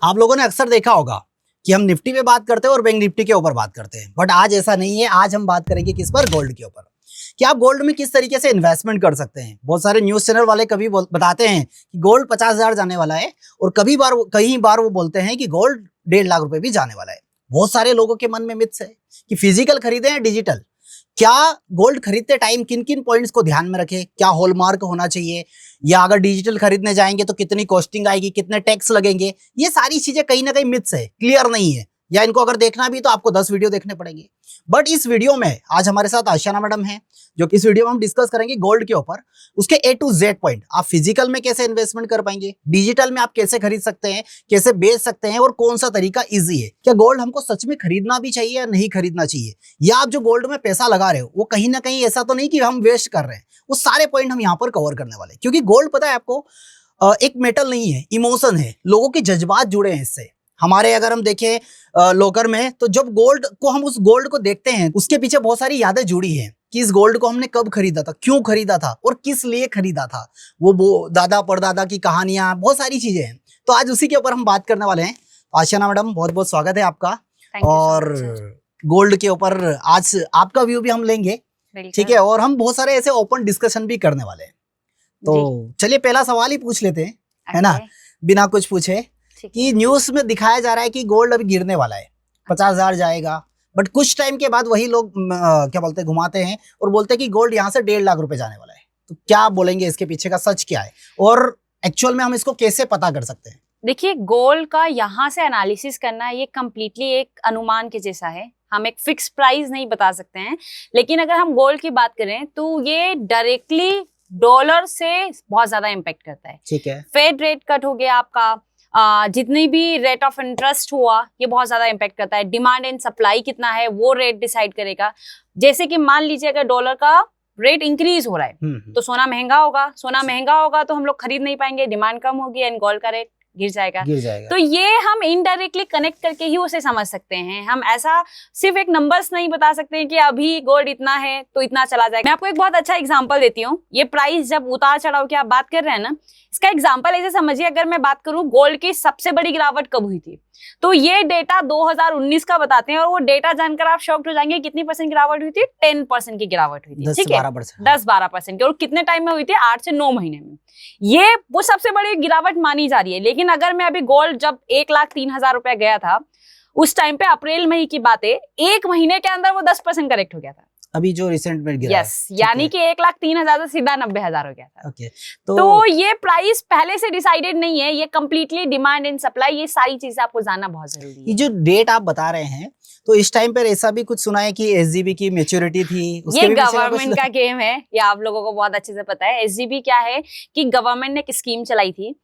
आप लोगों ने अक्सर देखा होगा कि हम निफ्टी पे बात करते हैं और बैंक निफ्टी के ऊपर बात करते हैं, बट आज ऐसा नहीं है। आज हम बात करेंगे किस पर? गोल्ड के ऊपर, कि आप गोल्ड में किस तरीके से इन्वेस्टमेंट कर सकते हैं। बहुत सारे न्यूज चैनल वाले कभी बताते हैं कि गोल्ड 50,000 जाने वाला है, और कई बार वो बोलते हैं कि गोल्ड 1.5 लाख रुपए भी जाने वाला है। बहुत सारे लोगों के मन में मिथ्स है कि फिजिकल खरीदे या डिजिटल। क्या गोल्ड खरीदते टाइम किन किन पॉइंट्स को ध्यान में रखें? क्या हॉलमार्क होना चाहिए, या अगर डिजिटल खरीदने जाएंगे तो कितनी कॉस्टिंग आएगी, कितने टैक्स लगेंगे? ये सारी चीजें कहीं ना कहीं मिथ्स है, क्लियर नहीं है, या इनको अगर देखना भी तो आपको 10 वीडियो देखने पड़ेंगे। बट इस वीडियो में आज हमारे साथ आशियाना मैडम हैं, जो कि इस वीडियो में हम डिस्कस करेंगे गोल्ड के ऊपर, उसके A to Z पॉइंट। आप फिजिकल में कैसे इन्वेस्टमेंट कर पाएंगे, डिजिटल में आप कैसे खरीद सकते हैं, कैसे बेच सकते हैं, और कौन सा तरीका इजी है। क्या गोल्ड हमको सच में खरीदना भी चाहिए या नहीं खरीदना चाहिए, या आप जो गोल्ड में पैसा लगा रहे हो वो कहीं ना कहीं ऐसा तो नहीं कि हम वेस्ट कर रहे हैं। वो सारे पॉइंट हम यहाँ पर कवर करने वाले हैं, क्योंकि गोल्ड पता है आपको एक मेटल नहीं है, इमोशन है। लोगों के जज्बात जुड़े हैं इससे। हमारे अगर हम देखें लॉकर में, तो जब गोल्ड को हम उस गोल्ड को देखते हैं, उसके पीछे बहुत सारी यादें जुड़ी हैं कि इस गोल्ड को हमने कब खरीदा था, क्यों खरीदा था, और किस लिए खरीदा था। वो दादा परदादा की कहानियां, बहुत सारी चीजें हैं। तो आज उसी के ऊपर हम बात करने वाले हैं। आशियाना मैडम, बहुत बहुत स्वागत है आपका। और गोल्ड के ऊपर आज आपका व्यू भी हम लेंगे, ठीक है, और हम बहुत सारे ऐसे ओपन डिस्कशन भी करने वाले हैं। तो चलिए पहला सवाल ही पूछ लेते हैं, है ना, बिना कुछ पूछे, कि न्यूज में दिखाया जा रहा है कि गोल्ड अभी गिरने वाला है, 50,000 जाएगा, बट कुछ टाइम के बाद वही लोग क्या बोलते हैं, घुमाते हैं और बोलते हैं कि गोल्ड यहाँ से 1.5 लाख रुपए जाने वाला है। तो क्या आप बोलेंगे, इसके पीछे का सच क्या है, और एक्चुअल में हम इसको कैसे पता कर सकते हैं? देखिए, गोल्ड का यहाँ से एनालिसिस करना ये कम्प्लीटली एक अनुमान के जैसा है। हम एक फिक्स प्राइस नहीं बता सकते हैं, लेकिन अगर हम गोल्ड की बात करें तो ये डायरेक्टली डॉलर से बहुत ज्यादा इम्पेक्ट करता है। ठीक है, फेड रेट कट हो गया आपका, जितनी भी रेट ऑफ इंटरेस्ट हुआ, ये बहुत ज्यादा इम्पेक्ट करता है। डिमांड एंड सप्लाई कितना है वो रेट डिसाइड करेगा। जैसे कि मान लीजिए अगर डॉलर का रेट इंक्रीज हो रहा है तो सोना महंगा होगा, सोना महंगा होगा तो हम लोग खरीद नहीं पाएंगे, डिमांड कम होगी एंड गोल्ड का रेट गिर जाएगा। तो ये हम इनडायरेक्टली कनेक्ट करके ही उसे समझ सकते हैं। हम ऐसा सिर्फ एक नंबर्स नहीं बता सकते हैं कि अभी गोल्ड इतना है तो इतना चला जाएगा। मैं आपको एक बहुत अच्छा एग्जांपल देती हूँ। ये प्राइस जब उतार चढ़ाव की आप बात कर रहे हैं ना, इसका एग्जांपल ऐसे समझिए, अगर मैं बात करूं गोल्ड की सबसे बड़ी गिरावट कब हुई थी, तो ये डेटा 2019 का बताते हैं, और वो डेटा जानकर आप शॉक्ड हो जाएंगे। कितनी परसेंट गिरावट हुई थी? 10% की गिरावट हुई थी, ठीक है, 10-12% की। और कितने टाइम में हुई थी? 8 से 9 महीने में। ये वो सबसे बड़ी गिरावट मानी जा रही है। लेकिन अगर मैं अभी गोल्ड जब 1,03,000 रुपया गया था, उस टाइम पे अप्रैल मई की बात है, 1 महीने के अंदर वो 10% करेक्ट हो गया था। अभी जो रिसेंट में गिरा, यस, यानी कि 1,03,000 से सीधा 90,000 हो गया था। ओके, तो ये प्राइस पहले से डिसाइडेड नहीं है, ये कंप्लीटली डिमांड एंड सप्लाई, ये सारी चीजें आपको जानना बहुत जरूरी है। ये जो डेट आप बता रहे हैं, तो इस टाइम पर ऐसा भी कुछ सुना है कि एसजीबी की मैच्योरिटी थी, ये गवर्नमेंट का गेम है, ये आप लोगों को बहुत अच्छे से पता है। एसजीबी क्या है कि गवर्नमेंट ने एक स्कीम चलाई थी।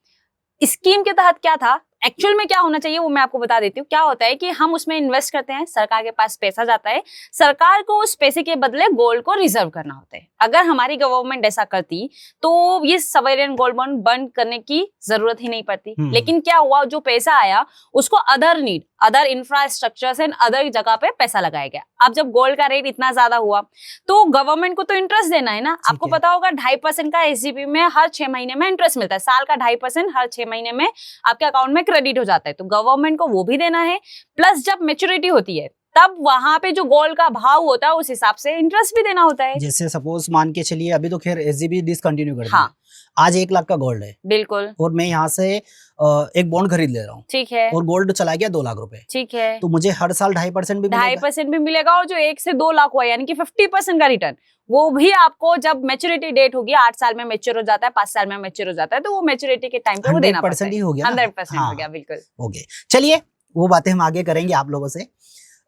स्कीम के तहत क्या था, एक्चुअल में क्या होना चाहिए वो मैं आपको बता देती हूँ। क्या होता है कि हम उसमें इन्वेस्ट करते हैं, सरकार के पास पैसा जाता है, सरकार को उस पैसे के बदले गोल्ड को रिजर्व करना होता है। अगर हमारी गवर्नमेंट ऐसा करती तो ये सॉवरेन गोल्ड बॉन्ड बंद करने की जरूरत ही नहीं पड़ती। लेकिन क्या हुआ, जो पैसा आया उसको other need, other infrastructure and other जगह पे पैसा लगाया गया। अब जब गोल्ड का रेट इतना ज्यादा हुआ तो गवर्नमेंट को तो इंटरेस्ट देना है ना। आपको पता होगा 2.5% का एसजीपी में हर 6 महीने में इंटरेस्ट मिलता है। साल का 2.5% हर 6 महीने में आपके अकाउंट में क्रेडिट हो जाता है, तो गवर्नमेंट को वो भी देना है। प्लस जब मैच्योरिटी होती है तब वहां पे जो गोल्ड का भाव होता है उस हिसाब से इंटरेस्ट भी देना होता है। जैसे सपोज मान के चलिए, अभी तो खैर एसजीबी डिसकंटिन्यू कर दिया। हाँ, आज 1 लाख का गोल्ड है, बिल्कुल, और मैं यहाँ से एक बॉन्ड खरीद ले रहा हूँ, ठीक है, और गोल्ड चला गया 2 लाख रुपए, ठीक है, तो मुझे हर साल 2.5% भी 2.5% भी मिलेगा, और जो 1 से 2 लाख हुआ यानी कि 50% का रिटर्न, वो भी आपको जब मैच्योरिटी डेट होगी, 8 साल में मैच्योर हो जाता है, 5 साल में मैच्योर हो जाता है, तो वो मैच्योरिटी के टाइम पे वो देना पड़ता है। 100% ही हो गया, 100% हो गया, बिल्कुल। ओके, चलिए वो बातें हम आगे करेंगे आप लोगों से।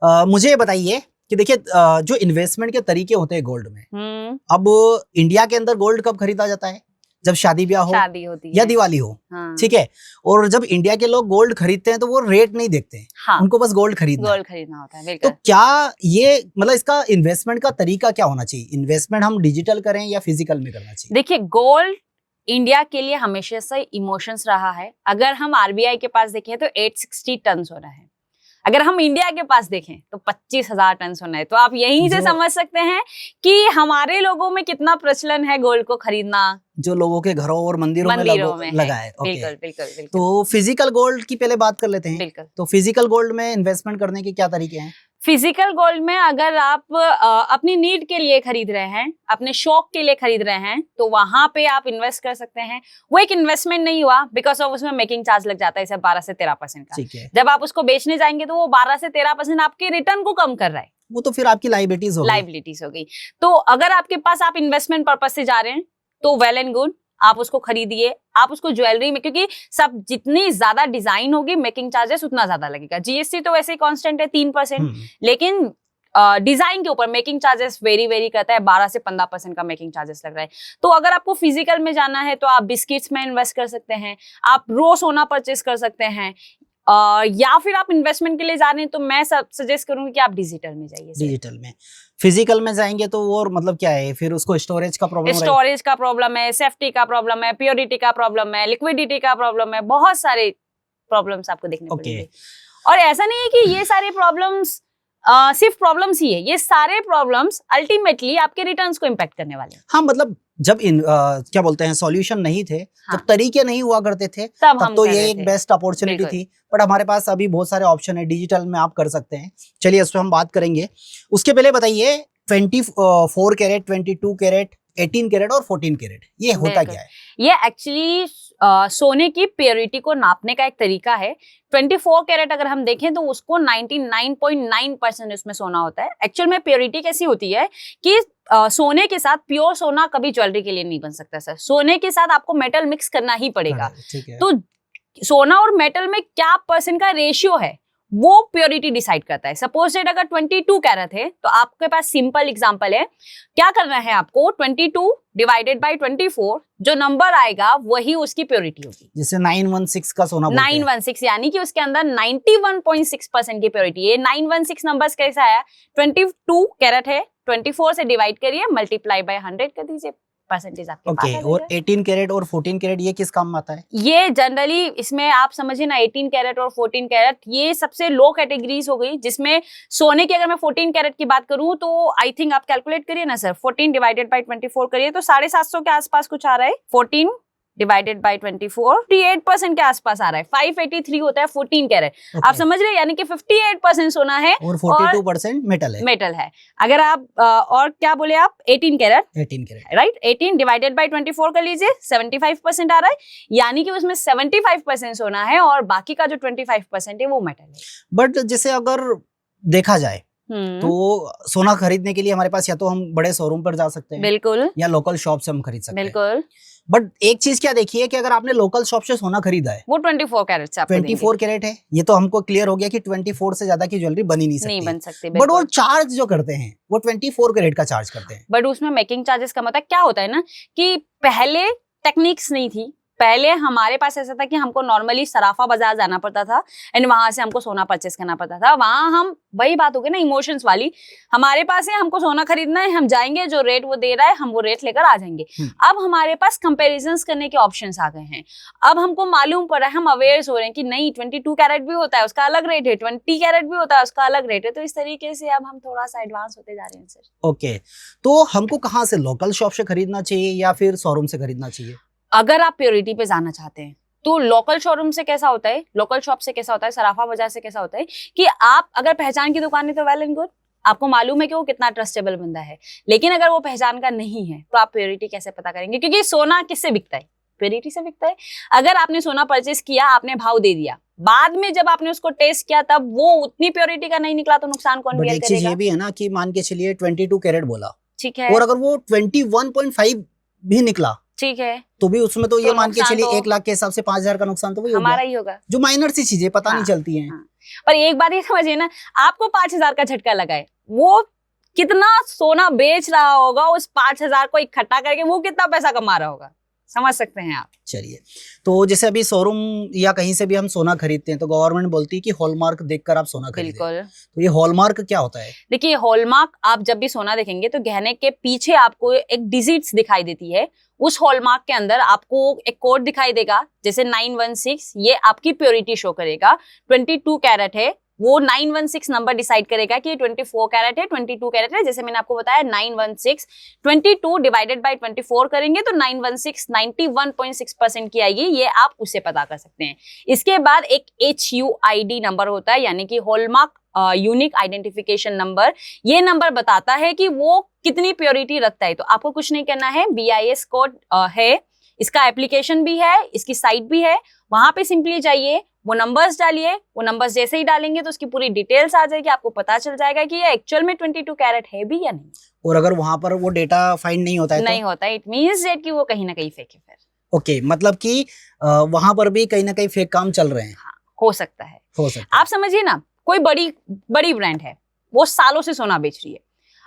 मुझे बताइए कि देखिए, जो इन्वेस्टमेंट के तरीके होते हैं गोल्ड में, अब इंडिया के अंदर गोल्ड कब खरीदा जाता है? जब शादी ब्याह हो, शादी होती है, या दिवाली हो, हाँ, ठीक है। और जब इंडिया के लोग गोल्ड खरीदते हैं तो वो रेट नहीं देखते हैं, हाँ, उनको बस गोल्ड खरीदना होता है। तो क्या ये मतलब इसका इन्वेस्टमेंट का तरीका क्या होना चाहिए? इन्वेस्टमेंट हम डिजिटल करें या फिजिकल में करना चाहिए? देखिए, गोल्ड इंडिया के लिए हमेशा से इमोशंस रहा है। अगर हम आरबीआई के पास देखें तो 860 टन सोना है, अगर हम इंडिया के पास देखें तो 25,000 टन सोना है। तो आप यहीं से समझ सकते हैं कि हमारे लोगों में कितना प्रचलन है गोल्ड को खरीदना, जो लोगों के घरों और मंदिरों में लगा है। ओके। बिल्कुल बिल्कुल बिल्कुल। तो फिजिकल गोल्ड की पहले बात कर लेते हैं। बिल्कुल। तो फिजिकल गोल्ड में इन्वेस्टमेंट करने के क्या तरीके हैं? फिजिकल गोल्ड में अगर आप अपनी नीड के लिए खरीद रहे हैं, अपने शौक के लिए खरीद रहे हैं, तो वहां पे आप इन्वेस्ट कर सकते हैं। वो एक इन्वेस्टमेंट नहीं हुआ, बिकॉज ऑफ उसमें मेकिंग चार्ज लग जाता है इसे 12 से 13% का। ठीक है। जब आप उसको बेचने जाएंगे तो वो 12 से 13% आपके रिटर्न को कम कर रहा है। वो तो फिर आपकी लायबिलिटीज हो गई। तो अगर आपके पास आप इन्वेस्टमेंट पर्पज से जा रहे हैं तो वेल एंड गुड, आप उसको खरीदिए। आप उसको ज्वेलरी में, क्योंकि सब जितनी ज्यादा डिजाइन होगी मेकिंग चार्जेस उतना ज्यादा लगेगा। जीएसटी तो वैसे ही कांस्टेंट है 3%, लेकिन डिजाइन के ऊपर मेकिंग चार्जेस वेरी करता है। 12 से 15% का मेकिंग चार्जेस लग रहा है। तो अगर आपको फिजिकल में जाना है तो आप बिस्किट्स में इन्वेस्ट कर सकते हैं, आप रो सोना परचेस कर सकते हैं, या फिर आप इन्वेस्टमेंट के लिए जा रहे हैं तो मैं सजेस्ट करूंगी कि आप डिजिटल में जाइए। डिजिटल में, फिजिकल में जाएंगे तो वो मतलब क्या है फिर? उसको स्टोरेज का प्रॉब्लम है, सेफ्टी का प्रॉब्लम है, प्योरिटी का प्रॉब्लम है, लिक्विडिटी का प्रॉब्लम है, बहुत सारे प्रॉब्लम्स आपको देखने पड़ेंगे। और ऐसा नहीं है कि ये सारे प्रॉब्लम्स सिर्फ प्रॉब्लम्स ही है, ये सारे प्रॉब्लम्स अल्टीमेटली आपके रिटर्न्स को इम्पैक्ट करने वाले हैं। हाँ, मतलब जब क्या बोलते हैं सॉल्यूशन नहीं थे, हाँ, जब तरीके नहीं हुआ करते थे, तब तो ये एक बेस्ट अपॉर्चुनिटी थी। बट हमारे पास अभी बहुत सारे ऑप्शन है, डिजिटल में आप कर सकते हैं। चलिए इस पर हम बात करेंगे। उसके पहले बताइए 24 कैरेट, 22 कैरेट, 18 कैरेट और 14 कैरेट ये होता क्या है? ये एक्चुअली सोने की प्योरिटी को नापने का एक तरीका है। 24 कैरेट अगर हम देखें तो उसको 99.9% उसमें सोना होता है। एक्चुअल में प्योरिटी कैसी होती है कि सोने के साथ, प्योर सोना कभी ज्वेलरी के लिए नहीं बन सकता सर। सोने के साथ आपको मेटल मिक्स करना ही पड़ेगा। तो सोना और मेटल में क्या % का रेशियो है वो प्योरिटी डिसाइड करता है। सपोज दैट अगर 22 कैरेट है तो आपके पास सिंपल एग्जांपल है, क्या करना है आपको, 22 डिवाइडेड बाय 24, जो नंबर आएगा वही उसकी प्योरिटी होगी। जिसे 916 का सोना बोलते हैं। 916 यानी कि उसके अंदर 91.6% की प्योरिटी है। 916 नंबर्स कैसा आया? 22 कैरेट है, 24 से डिवाइड करिए, मल्टीप्लाई बाय 100 कर दीजिए, परसेंटेज आपके पास आ जाएगा। और 18 कैरेट और 14 कैरेट ये किस काम में आता है? ये जनरली इसमें आप समझिए ना, 18 कैरेट और 14 कैरेट ये सबसे लो कैटेगरीज हो गई, जिसमें सोने की अगर मैं 14 कैरेट की बात करूं तो आई थिंक आप कैलकुलेट करिए ना सर, 14 डिवाइडेड बाय 24 करिए तो 750 के आसपास कुछ आ रहा है। 14 डिवाइडेड बाय 24 58% के आसपास आ रहा है। 583 होता है 14 कैरेट। आप समझ रहे हैं, यानी कि 58% सोना है और 42% मेटल है। अगर आप और क्या बोले आप, 18 कैरेट राइट, 18 डिवाइडेड बाय 24 कर लीजिए, 75% आ रहा है, यानी कि उसमें 75% सोना है और बाकी का जो 25% है वो मेटल है। बट जैसे अगर देखा जाए तो सोना खरीदने के लिए हमारे पास या तो हम बड़े शोरूम पर जा सकते हैं, बिल्कुल, या लोकल शॉप से हम खरीद सकते हैं, बिल्कुल। बट एक चीज क्या देखिए कि अगर आपने लोकल शॉप से सोना खरीदा है, वो 24 कैरेट से आपको 24 कैरेट है, ये तो हमको क्लियर हो गया कि 24 से ज्यादा की ज्वेलरी बनी नहीं बन सकती। बट वो चार्ज जो करते हैं वो 24 कैरेट का चार्ज करते हैं। बट उसमें मेकिंग चार्जेस कम होता है। क्या होता है ना कि पहले टेक्निक्स नहीं थी, पहले हमारे पास ऐसा था कि हमको नॉर्मली सराफा बाजार जाना पड़ता था एंड वहां से हमको सोना परचेस करना पड़ता था। वहां हम, वही बात हो गई ना इमोशंस वाली, हमारे पास है, हमको सोना खरीदना है, हम जाएंगे, जो रेट वो दे रहा है हम वो रेट लेकर आ जाएंगे। अब हमारे पास कंपैरिजंस करने के ऑप्शंस आ गए हैं। अब हमको मालूम पड़ा है, हम अवेयर हो रहे हैं कि नहीं 22 कैरेट भी होता है उसका अलग रेट है, 20 कैरेट भी होता है उसका अलग रेट है। तो इस तरीके से अब हम थोड़ा सा एडवांस होते जा रहे हैं सर। ओके, तो हमको कहाँ से, लोकल शॉप से खरीदना चाहिए या फिर शोरूम से खरीदना चाहिए? अगर आप प्योरिटी पे जाना चाहते हैं तो लोकल शोरूम से कैसा होता है, लोकल शॉप से कैसा होता है, सराफा बाजार से कैसा होता है कि आप अगर पहचान की दुकान है तो वेल एंड गुड, आपको मालूम है कि वो कितना ट्रस्टेबल बंदा है। लेकिन अगर वो पहचान का नहीं है तो आप प्योरिटी कैसे पता करेंगे? क्योंकि सोना किससे बिकता है? प्योरिटी से बिकता है। अगर आपने सोना परचेस किया, आपने भाव दे दिया, बाद में जब आपने उसको टेस्ट किया तब वो उतनी प्योरिटी का नहीं निकला तो नुकसान कौन बेयर करेगा? ये भी है ना कि मान के चलिए 22 कैरेट बोला, ठीक है, और अगर वो 21.5 भी निकला, ठीक है, तो भी उसमें तो ये मान के चलिए 1 लाख के हिसाब से 5,000 का नुकसान तो वही हमारा ही होगा, जो माइनर सी चीजें पता नहीं चलती हैं। पर एक बात ये समझिए ना, आपको 5,000 का झटका लगा है, वो कितना सोना बेच रहा होगा उस 5,000 को इकट्ठा करके, वो कितना पैसा कमा रहा होगा, समझ सकते हैं आप। चलिए, तो जैसे अभी शोरूम या कहीं से भी हम सोना खरीदते हैं तो गवर्नमेंट बोलती है कि हॉलमार्क देखकर आप सोना खरीदें। बिल्कुल। तो ये हॉलमार्क क्या होता है? देखिए, हॉलमार्क आप जब भी सोना देखेंगे तो गहने के पीछे आपको एक डिजिट्स दिखाई देती है। उस हॉलमार्क के अंदर आपको एक कोड दिखाई देगा, जैसे 916, ये आपकी प्योरिटी शो करेगा। 22 कैरेट है वो 916 नंबर डिसाइड करेगा कि ये 24 कैरेट है 22 कैरेट है। जैसे मैंने आपको बताया 916 22 डिवाइडेड बाय 24 करेंगे तो 916 91.6% की आएगी, ये आप उससे पता कर सकते हैं। इसके बाद एक HUID नंबर होता है, यानी कि हॉलमार्क यूनिक आइडेंटिफिकेशन नंबर। ये नंबर बताता है कि वो कितनी प्योरिटी रखता है। तो आपको कुछ नहीं करना है, BIS कोड है, इसका एप्लीकेशन भी है, इसकी साइट भी है, वहां पे सिंपली जाइए, वो नंबर्स डालिए, वो नंबर्स जैसे ही डालेंगे तो उसकी पूरी डिटेल्स आ जाएगी, आपको पता चल जाएगा कि ये एक्चुअल में 22 कैरेट है भी या नहीं। और अगर वहां पर वो डेटा फाइंड नहीं होता है नहीं होता, इट मींस दैट कि वो कहीं ना कहीं फेक है फिर। ओके, मतलब कि वहां पर भी कहीं ना कहीं फेक काम चल रहे हैं। हाँ, हो सकता है। हो सकता है। आप समझिए ना, कोई बड़ी ब्रांड है, वो सालों से सोना बेच रही है,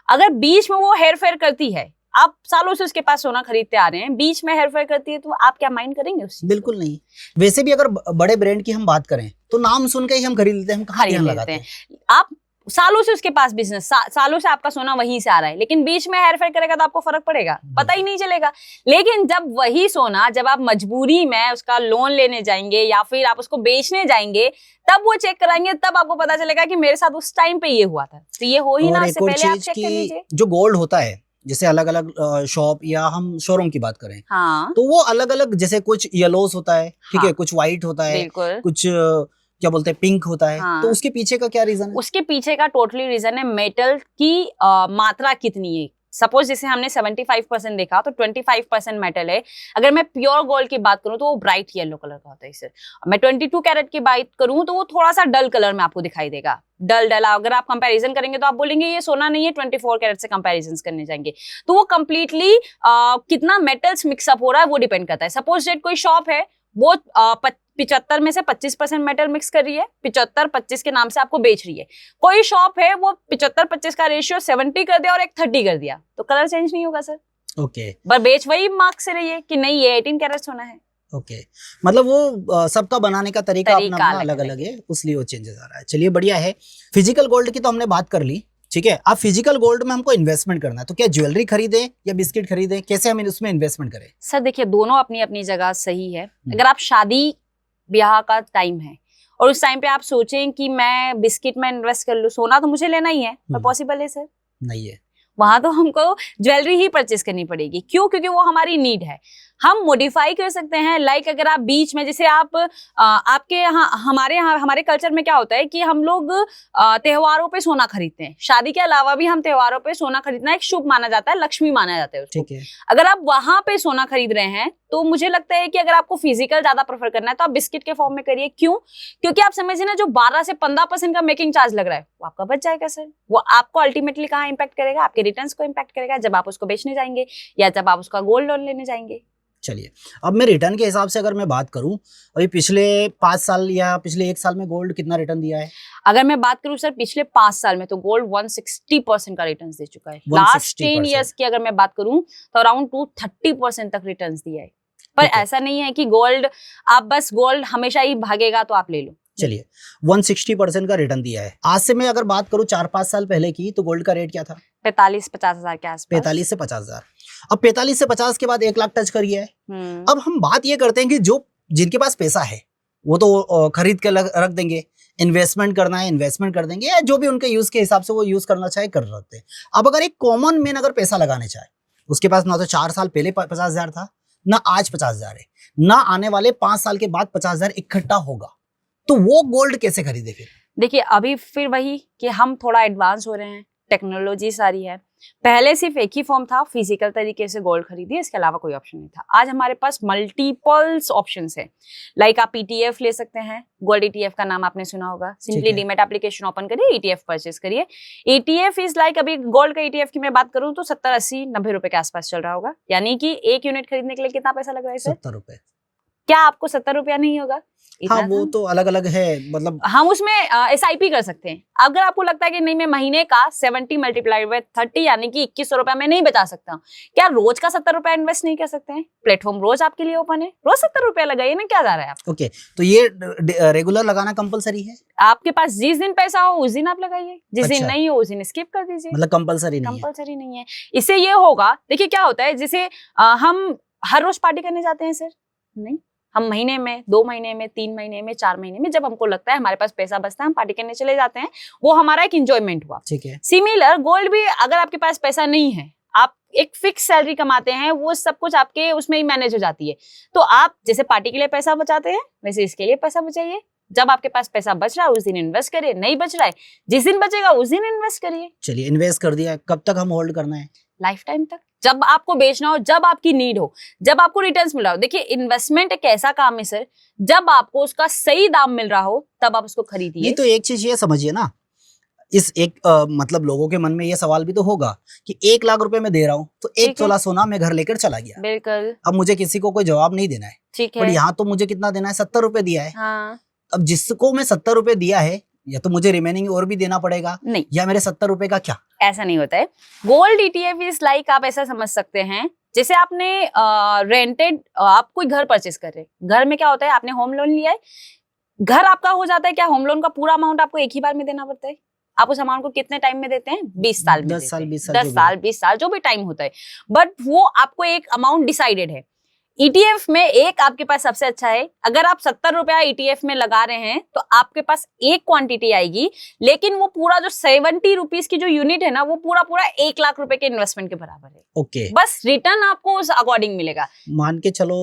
अगर बीच में वो हेर फेर करती है, आप सालों से उसके पास सोना खरीदते आ रहे हैं, बीच में हेर फेर करती है, तो आप क्या माइंड करेंगे उस चीज को? बिल्कुल नहीं। वैसे भी अगर बड़े ब्रांड की हम बात करें तो नाम सुन के ही हम खरीद लेते हैं, हम कहाँ खरीद ध्यान लेते लगाते हैं। हैं। आप सालों से उसके पास बिजनेस, सालों से आपका सोना वहीं से आ रहा है, लेकिन बीच में हेर फेर करेगा तो आपको फर्क पड़ेगा? पता ही नहीं चलेगा। लेकिन जब वही सोना, जब आप मजबूरी में उसका लोन लेने जाएंगे या फिर आप उसको बेचने जाएंगे, तब वो चेक कराएंगे, तब आपको पता चलेगा कि मेरे साथ उस टाइम पे ये हुआ था। तो ये हो ही ना, और इससे एक और पहले आप चीज चेक कर लीजिए। की जो गोल्ड होता है, जैसे अलग अलग शॉप या हम शोरूम की बात करें, हाँ तो वो अलग अलग, जैसे कुछ येलोस होता है, ठीक है, हाँ, कुछ व्हाइट होता है, बिल्कुल। कुछ क्या बोलते हैं, पिंक होता है। हाँ। तो उसके पीछे का क्या रीजन है? उसके पीछे का टोटली रीजन है मेटल की मात्रा कितनी है। सपोज जैसे हमने 75% देखा तो 25% मेटल है। अगर मैं प्योर गोल्ड की बात करूं तो वो ब्राइट येलो कलर का होता है सर। मैं 22 कैरेट की बात करूं तो वो थोड़ा सा डल कलर में आपको दिखाई देगा, डल। अगर आप कंपैरिजन करेंगे तो आप बोलेंगे ये सोना नहीं है, 24 कैरेट से कंपैरिजन करने जाएंगे तो वो कंप्लीटली कितना मेटल्स मिक्सअप हो रहा है वो डिपेंड करता है। सपोज डेट कोई शॉप है, वो 75 में से 25% मेटल मिक्स कर रही है, 75-25 के नाम से आपको बेच रही है। कोई शॉप है वो 75-25 का रेशियो 70 कर दिया और एक 30 कर दिया, तो कलर चेंज नहीं होगा सर। ओके। पर बेच वही मार्क से रही है कि नहीं ये 18 कैरेट सोना है। ओके, मतलब वो सबका बनाने का तरीका अपना अपना अलग अलग-अलग अलग है, इसलिए वो चेंजेस आ रहा है। चलिए बढ़िया है। फिजिकल गोल्ड की तो हमने बात कर ली, ठीक है। अब फिजिकल गोल्ड में हमको इन्वेस्टमेंट करना है, तो क्या ज्वेलरी खरीदें या बिस्किट खरीदें, कैसे हम उसमें इन्वेस्टमेंट करें? सर देखिए, दोनों अपनी अपनी जगह सही है। अगर आप शादी ब्याह का टाइम है और उस टाइम पे आप सोचें कि मैं बिस्किट में इन्वेस्ट कर लूं, सोना तो मुझे लेना ही है, पर पॉसिबल है सर? नहीं है। वहां तो हमको ज्वेलरी ही परचेस करनी पड़ेगी। क्यों? क्योंकि वो हमारी नीड है। हम मॉडिफाई कर सकते हैं, लाइक अगर आप बीच में, जैसे आप आपके यहाँ, हमारे कल्चर में क्या होता है कि हम लोग त्योहारों पे सोना खरीदते हैं। शादी के अलावा भी हम त्योहारों पे सोना खरीदना एक शुभ माना जाता है, लक्ष्मी माना जाता है उसको। ठीक है। अगर आप वहां पे सोना खरीद रहे हैं तो मुझे लगता है कि अगर आपको फिजिकल ज्यादा प्रेफर करना है तो आप बिस्किट के फॉर्म में करिए। क्यों? क्योंकि आप समझिए ना, जो 12 से 15% का मेकिंग चार्ज लग रहा है वो आपका बच जाएगा सर। वो आपको अल्टीमेटली कहाँ इंपैक्ट करेगा? आपके रिटर्न्स को इंपैक्ट करेगा, जब आप उसको बेचने जाएंगे या जब आप उसका गोल्ड लोन लेने जाएंगे। चलिए, अब मैं रिटर्न के हिसाब से अगर मैं बात करूं, अभी पिछले 5 साल या पिछले 1 साल में गोल्ड कितना रिटर्न दिया है? अगर मैं बात करूं सर पिछले 5 साल में, तो गोल्ड 160% का रिटर्न दे चुका है। लास्ट 10 ईयर्स की अगर मैं बात करूं तो अराउंड 230% तक रिटर्न दिया है। पर ऐसा नहीं है कि गोल्ड, आप बस गोल्ड हमेशा ही भागेगा तो आप ले लो। चलिए, 160% का रिटर्न दिया है। आज से मैं अगर बात करूं 4-5 साल पहले की, तो गोल्ड का रेट क्या था? 45-50 हजार के आसपास। 45 से 50 हजार। अब 45 से 50 के बाद 1 लाख टच कर गया है। अब हम बात ये करते हैं कि जो जिनके पास पैसा है वो तो खरीद के रख देंगे, इन्वेस्टमेंट करना है इन्वेस्टमेंट कर देंगे, या जो भी उनके यूज के हिसाब से वो यूज करना चाहे कर सकते हैं। अब अगर एक कॉमन मैन अगर पैसा लगाने चाहे, उसके पास ना तो 4 साल पहले 50 हजार था, ना आज 50 हजार है, ना आने वाले 5 साल के बाद 50 हजार इकट्ठा होगा, तो वो गोल्ड कैसे खरीदे फिर? देखिए, अभी फिर वही कि हम थोड़ा एडवांस हो रहे हैं, टेक्नोलॉजी सारी है। पहले सिर्फ एक ही फॉर्म था, फिजिकल तरीके से गोल्ड खरीदिए, इसके अलावा कोई ऑप्शन नहीं था। आज हमारे पास मल्टीपल्स ऑप्शंस है। लाइक आप ETF ले सकते हैं, गोल्ड ETF का नाम आपने सुना होगा। सिंपली डीमेट एप्लीकेशन ओपन करिए, ETF परचेस करिए। ETF इज लाइक, अभी गोल्ड का ETF की मैं बात करूं तो 70, 80, 90 रुपए के आसपास चल रहा होगा। यानी कि 1 यूनिट खरीदने के लिए कितना पैसा लग रहा है सर? 70 रुपए। क्या आपको 70 रुपया नहीं होगा? हाँ, वो तो अलग अलग है, मतलब हम उसमें SIP कर सकते हैं। अगर आपको लगता है कि नहीं, मैं महीने का 70 मल्टीप्लाइड बाय 30 यानी कि 2100 रुपया मैं नहीं बचा सकता, क्या रोज का 70 रुपया इन्वेस्ट नहीं कर सकते हैं? प्लेटफॉर्म रोज आपके लिए ओपन है, रोज 70 रुपया लगाइए ना, क्या जा रहा है आप? ओके, तो ये रेगुलर लगाना कंपलसरी है? आपके पास जिस दिन पैसा हो उस दिन आप लगाइए, जिस दिन नहीं हो उस दिन स्किप कर दीजिए। मतलब कंपलसरी नहीं है? कंपलसरी नहीं है। इससे ये होगा, देखिए क्या होता है, जैसे हम हर रोज पार्टी करने जाते हैं सर? नहीं, हम महीने में, 2 महीने में, 3 महीने में, 4 महीने में, जब हमको लगता है हमारे पास पैसा बचता है, हम पार्टी करने चले जाते हैं। वो हमारा एक इंजॉयमेंट हुआ। ठीक है। सिमिलर गोल्ड भी, अगर आपके पास पैसा नहीं है, आप एक फिक्स सैलरी कमाते हैं, वो सब कुछ आपके उसमें ही मैनेज हो जाती है। तो आप जैसे पार्टी के लिए पैसा बचाते हैं, वैसे इसके लिए पैसा बचाइए। जब आपके पास पैसा बच रहा है उस दिन इन्वेस्ट करिए, नहीं बच रहा है जिस दिन बचेगा उस दिन इन्वेस्ट करिए। चलिए, इन्वेस्ट कर दिया, कब तक हम होल्ड करना है? लाइफ टाइम तक, जब आपको बेचना हो, जब आपकी नीड हो, जब आपको रिटर्न्स मिल रहा हो। देखिए, इन्वेस्टमेंट एक ऐसा काम है सर, जब आपको उसका सही दाम मिल रहा हो तब आप उसको खरीदिए। नहीं तो एक चीज ये समझिए ना, इस एक मतलब लोगों के मन में ये सवाल भी तो होगा कि 1 लाख रुपए मैं दे रहा हूँ तो 1 तोला सोना मैं घर लेकर चला गया। बिल्कुल। अब मुझे किसी को कोई जवाब नहीं देना है, ठीक है। पर यहाँ तो मुझे कितना देना है? 70 रुपए दिया है। हाँ। अब जिसको मैं 70 रुपए दिया है, या तो मुझे रिमेनिंग और भी देना पड़ेगा, नहीं, या मेरे 70 रुपए का क्या? ऐसा नहीं होता है। गोल्ड ETF इज लाइक, आप ऐसा समझ सकते हैं जैसे आपने रेंटेड, आप कोई घर परचेस कर रहे हैं। घर में क्या होता है, आपने होम लोन लिया है, घर आपका हो जाता है क्या, होम लोन का पूरा अमाउंट आपको एक ही बार में देना पड़ता है। आप उस अमाउंट को कितने टाइम में देते हैं? 20 साल में। 10 साल 20 साल 10 साल 20 साल जो भी टाइम होता है, बट वो आपको एक अमाउंट डिसाइडेड है। ETF में एक आपके पास सबसे अच्छा है, अगर आप 70 रुपया ETF में लगा रहे हैं तो आपके पास एक क्वांटिटी आएगी, लेकिन वो पूरा जो 70 रुपीज की जो यूनिट है ना, वो पूरा 1 लाख रुपए के इन्वेस्टमेंट के बराबर है। ओके। बस रिटर्न आपको उस अकॉर्डिंग मिलेगा। मान के चलो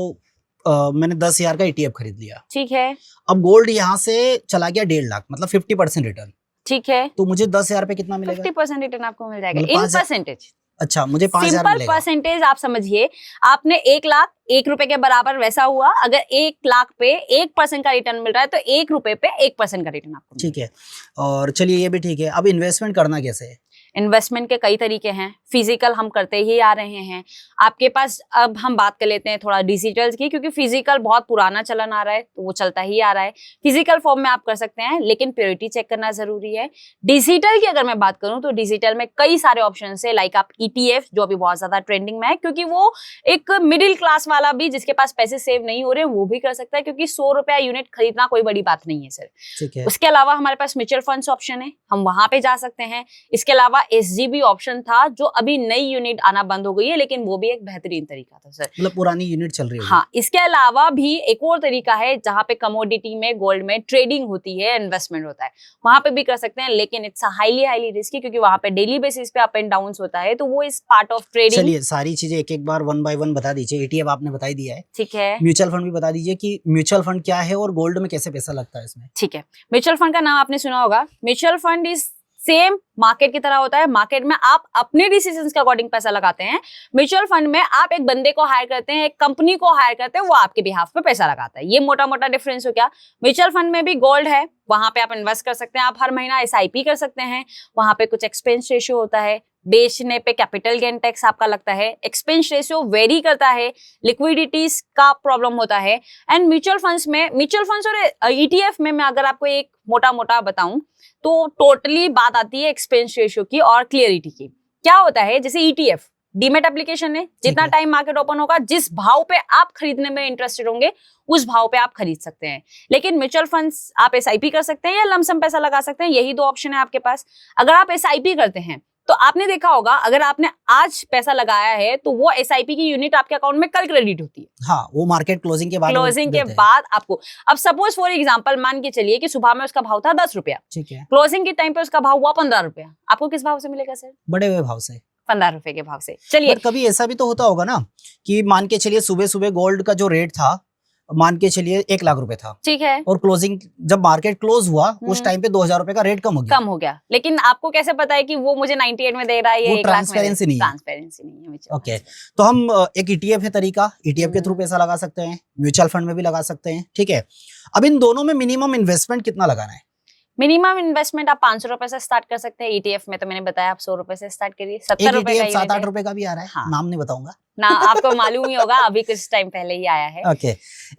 मैंने 10,000 का ETF खरीद लिया, ठीक है। अब गोल्ड यहाँ से चला गया 1.5 लाख, मतलब 50% रिटर्न। ठीक है। तो मुझे 10,000 पे कितना मिलेगा? 50% रिटर्न आपको मिल जाएगा मतलब इन 5,000 परसेंटेज। अच्छा, मुझे 5,000 सिंपल मिलेगा। परसेंटेज आप समझिए, आपने 1 लाख 1 रुपए के बराबर वैसा हुआ। अगर 1 लाख पे 1% का रिटर्न मिल रहा है तो 1 रुपए पे 1% का रिटर्न आपको। ठीक है, और चलिए ये भी ठीक है। अब इन्वेस्टमेंट करना कैसे है? इन्वेस्टमेंट के कई तरीके हैं, फिजिकल हम करते ही आ रहे हैं। आपके पास, अब हम बात कर लेते हैं थोड़ा डिजिटल की, क्योंकि फिजिकल बहुत पुराना चलन आ रहा है तो वो चलता ही आ रहा है। फिजिकल फॉर्म में आप कर सकते हैं, लेकिन प्योरिटी चेक करना जरूरी है। डिजिटल की अगर मैं बात करूं तो डिजिटल में कई सारे ऑप्शन है, लाइक आप ETF, जो अभी बहुत ज्यादा ट्रेंडिंग में है, क्योंकि वो एक मिडिल क्लास वाला भी जिसके पास पैसे सेव नहीं हो रहे वो भी कर सकता है, क्योंकि 100 रुपया यूनिट खरीदना कोई बड़ी बात नहीं है सर। ठीक है। उसके अलावा हमारे पास म्यूचुअल फंड्स ऑप्शन है, हम वहां पे जा सकते हैं। इसके अलावा SGB ऑप्शन था, जो अभी नई यूनिट आना बंद हो गई है, लेकिन वो भी एक बेहतरीन तरीका था सर। मतलब पुरानी यूनिट चल रही है। हाँ, इसके अलावा भी एक और तरीका है जहां पे कमोडिटी में, गोल्ड में ट्रेडिंग होती है, इन्वेस्टमेंट होता है, वहां पे भी कर सकते हैं, लेकिन इट्स हाईली रिस्की, क्योंकि वहां पे डेली बेसिस पे अप एंड डाउन होता है, तो वो इस पार्ट ऑफ ट्रेडिंग। चलिए, सारी चीजें एक एक बार 1 बाय 1 बता दीजिए। ETF आपने बता ही दिया है, ठीक है। म्यूचुअल फंड भी बता दीजिए कि म्यूचुअल फंड क्या है और गोल्ड में कैसे पैसा लगता है इसमें। ठीक है। म्यूचुअल फंड का नाम आपने सुना होगा। Mutual fund is same market की तरह होता है। मार्केट में आप अपने डिसीजंस के अकॉर्डिंग पैसा लगाते हैं। म्यूचुअल फंड में आप एक बंदे को हायर करते हैं, एक कंपनी को हायर करते हैं, वो आपके बिहाफ पे पैसा लगाता है। ये मोटा मोटा डिफरेंस हो गया। म्यूचुअल फंड में भी गोल्ड है, वहां पे आप इन्वेस्ट कर सकते हैं, आप हर महीना SIP कर सकते हैं। वहां पे कुछ एक्सपेंस रेशियो होता है, बेचने पे कैपिटल गेन टैक्स आपका लगता है, एक्सपेंस रेशियो वेरी करता है, लिक्विडिटीज का प्रॉब्लम होता है। एंड म्यूचुअल फंड्स और ETF में मैं अगर आपको एक मोटा मोटा बताऊं तो टोटली बात आती है एक्सपेंस रेशियो की और क्लियरिटी की। क्या होता है, जैसे ETF डीमेट एप्लीकेशन है, जितना टाइम मार्केट ओपन होगा, जिस भाव पे आप खरीदने में इंटरेस्टेड होंगे उस भाव पे आप खरीद सकते हैं। लेकिन म्यूचुअल फंड्स आप SIP कर सकते हैं या लमसम पैसा लगा सकते हैं, यही 2 ऑप्शन है आपके पास। अगर आप SIP करते हैं तो आपने देखा होगा, अगर आपने आज पैसा लगाया है तो वो SIP की यूनिट आपके अकाउंट में कल क्रेडिट होती है। हाँ, वो मार्केट क्लोजिंग के बाद आपको, अब सपोज फॉर एग्जांपल मान के चलिए कि सुबह में उसका भाव था 10 रुपया, ठीक है, क्लोजिंग के टाइम पे उसका भाव हुआ 15 रुपया, आपको किस भाव से मिलेगा सर? बड़े हुए भाव से, 15 रुपए के भाव से। चलिए, कभी ऐसा भी तो होता होगा ना कि मान के चलिए सुबह सुबह गोल्ड का जो रेट था, मान के चलिए 1 लाख रुपए था, ठीक है, और क्लोजिंग जब मार्केट क्लोज हुआ उस टाइम पे 2,000 रुपए का रेट कम हो गया। लेकिन आपको कैसे पता है कि वो मुझे 98 में दे रहा है या 1 लाख में? ट्रांसपेरेंसी नहीं है। ओके, तो हम एक ETF है तरीका, ETF के थ्रू पैसा लगा सकते हैं, म्यूचुअल फंड में भी लगा सकते हैं। ठीक है, अब इन दोनों में मिनिमम इन्वेस्टमेंट कितना लगाना है? मिनिमम इन्वेस्टमेंट आप 500 रुपए से स्टार्ट कर सकते हैं। ETF में तो मैंने बताया आप 100 रुपए से स्टार्ट करिए। 70 रुपए का 7-8 रुपए का भी आ रहा है। हाँ। नाम नहीं बताऊंगा ना, आपको मालूम ही होगा, अभी कुछ टाइम पहले ही आया है। ओके,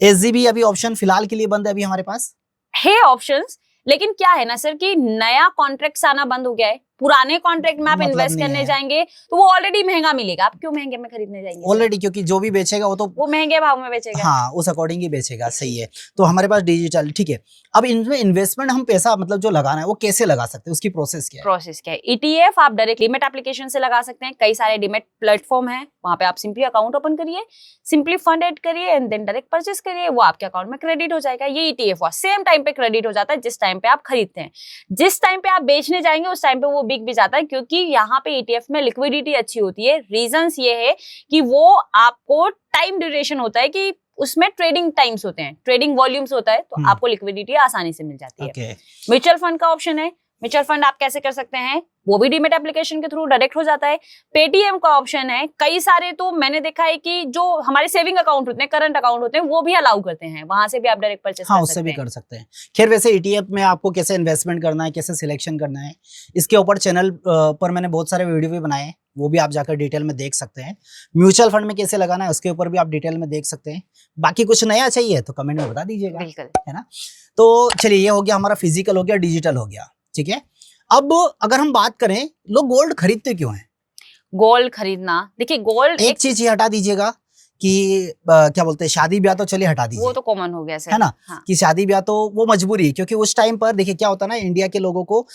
SGB अभी ऑप्शन फिलहाल के लिए बंद है अभी हमारे पास है ऑप्शंस, लेकिन क्या है ना सर कि नया कॉन्ट्रैक्ट्स आना बंद हो गया है, पुराने कॉन्ट्रैक्ट में आप मतलब इन्वेस्ट नहीं करने है। जाएंगे तो वो ऑलरेडी महंगा मिलेगा, आप क्यों महंगे में खरीदने जाएंगे? ऑलरेडी, क्योंकि जो भी बेचेगा वो तो वो महंगे भाव में बेचेगा। हाँ उस अकॉर्डिंग ही बेचेगा, सही है। तो हमारे पास डिजिटल, ठीक है। अब इनमें इन्वेस्टमेंट हम पैसा मतलब जो लगाना है वो कैसे लगा सकते हैं, उसकी प्रोसेस क्या है? प्रोसेस क्या है? ईटीएफ आप डायरेक्ट डीमेट एप्लीकेशन से लगा सकते हैं, कई सारे डीमेट प्लेटफॉर्म है, वहां पे आप सिंपली अकाउंट ओपन करिए, सिंपली फंड ऐड करिए एंड देन डायरेक्ट परचेस करिए, वो आपके अकाउंट में क्रेडिट हो जाएगा। ये ईटीएफ हुआ, सेम टाइम पे क्रेडिट हो जाता है जिस टाइम पे आप खरीदते हैं। जिस टाइम पे आप बेचने जाएंगे उस टाइम पे वो बिक भी जाता है, क्योंकि यहाँ पे ईटीएफ में लिक्विडिटी अच्छी होती है। रीजंस ये है कि वो आपको टाइम ड्यूरेशन होता है कि उसमें ट्रेडिंग टाइम्स होते हैं, ट्रेडिंग वॉल्यूम्स होता है, तो आपको लिक्विडिटी आसानी से मिल जाती है। ओके। म्यूचुअल फंड का ऑप्शन है, म्यूचुअल फंड आप कैसे कर सकते हैं, वो भी डीमेट एप्लीकेशन के थ्रू डायरेक्ट हो जाता है। पेटीएम का ऑप्शन है, कई सारे तो मैंने देखा है कि जो हमारे सेविंग अकाउंट होते हैं, करंट अकाउंट होते हैं, वो भी अलाउ करते हैं, वहां से भी आप डायरेक्ट परचेस हाँ कर उससे सकते भी हैं। कर सकते हैं। खैर वैसे ईटीएफ में आपको कैसे इन्वेस्टमेंट करना है, कैसे सिलेक्शन करना है, इसके ऊपर चैनल पर मैंने बहुत सारे वीडियो भी बनाए हैं, वो भी आप जाकर डिटेल में देख सकते हैं। म्यूचुअल फंड में कैसे लगाना है उसके ऊपर भी आप डिटेल में देख सकते हैं। बाकी कुछ नया चाहिए तो कमेंट में बता दीजिएगा, बिल्कुल। है ना। तो चलिए ये हो गया हमारा फिजिकल हो गया, डिजिटल हो गया, ठीक है। अब अगर हम बात करें लोग गोल्ड खरीदते क्यों हैं? गोल्ड खरीदना, देखिए गोल्ड एक चीज ये हटा दीजिएगा कि क्या बोलते हैं, शादी ब्याह तो चलिए हटा दीजिए, वो तो कॉमन हो गया सर, है ना। हाँ। कि शादी ब्याह तो वो मजबूरी है, क्योंकि उस टाइम पर देखिए क्या होता है ना, इंडिया के लोगों को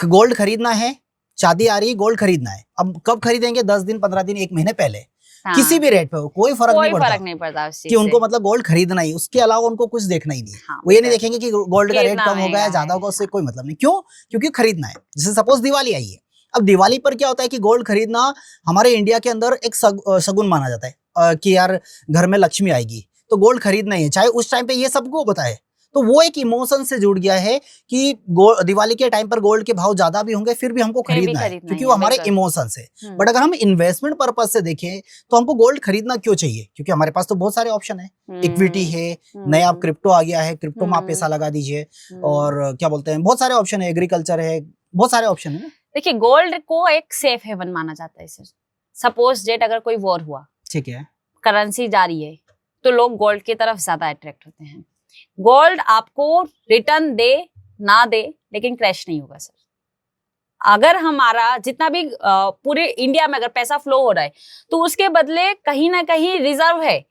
गोल्ड खरीदना है, शादी आ रही है, गोल्ड खरीदना है। अब कब खरीदेंगे? 10 दिन, 15 दिन, 1 महीने पहले, हाँ। किसी भी रेट पे हो, कोई फर्क कोई नहीं पड़ता फर्क नहीं पड़ता उस चीज कि उनको से। मतलब गोल्ड खरीदना ही, उसके अलावा उनको कुछ देखना ही नहीं। हाँ, वो ये नहीं देखेंगे कि गोल्ड का रेट कितना कम हो गया है, महंगा ज्यादा है। होगा, उससे कोई मतलब नहीं। क्यों? क्योंकि खरीदना है। जैसे सपोज दिवाली आई है, अब दिवाली पर क्या होता है कि गोल्ड खरीदना हमारे इंडिया के अंदर एक शगुन माना जाता है कि यार घर में लक्ष्मी आएगी, तो गोल्ड खरीदना ही है, चाहे उस टाइम पे ये सबको पता है। तो वो एक इमोशन से जुड़ गया है कि दिवाली के टाइम पर गोल्ड के भाव ज्यादा भी होंगे, फिर भी हमको फिर भी खरीदना है, खरीदना क्योंकि ही वो है, हमारे बिल्कुल। इमोशन से। बट अगर हम इन्वेस्टमेंट पर्पज से देखें तो हमको गोल्ड खरीदना क्यों चाहिए? क्योंकि हमारे पास तो बहुत सारे ऑप्शन है, इक्विटी है, नया अब क्रिप्टो आ गया है, क्रिप्टो में आप पैसा लगा दीजिए, और क्या बोलते हैं, बहुत सारे ऑप्शन है, एग्रीकल्चर है, बहुत सारे ऑप्शन है। देखिए गोल्ड को एक सेफ हेवन माना जाता है सर। सपोज डेट अगर कोई वॉर हुआ, ठीक है, करेंसी जा रही है, तो लोग गोल्ड की तरफ ज्यादा अट्रैक्ट होते हैं। गोल्ड आपको रिटर्न दे ना दे, लेकिन क्रैश नहीं होगा सर। अगर हमारा जितना भी पूरे इंडिया में अगर पैसा फ्लो हो रहा है, तो उसके बदले कहीं ना कहीं रिजर्व है।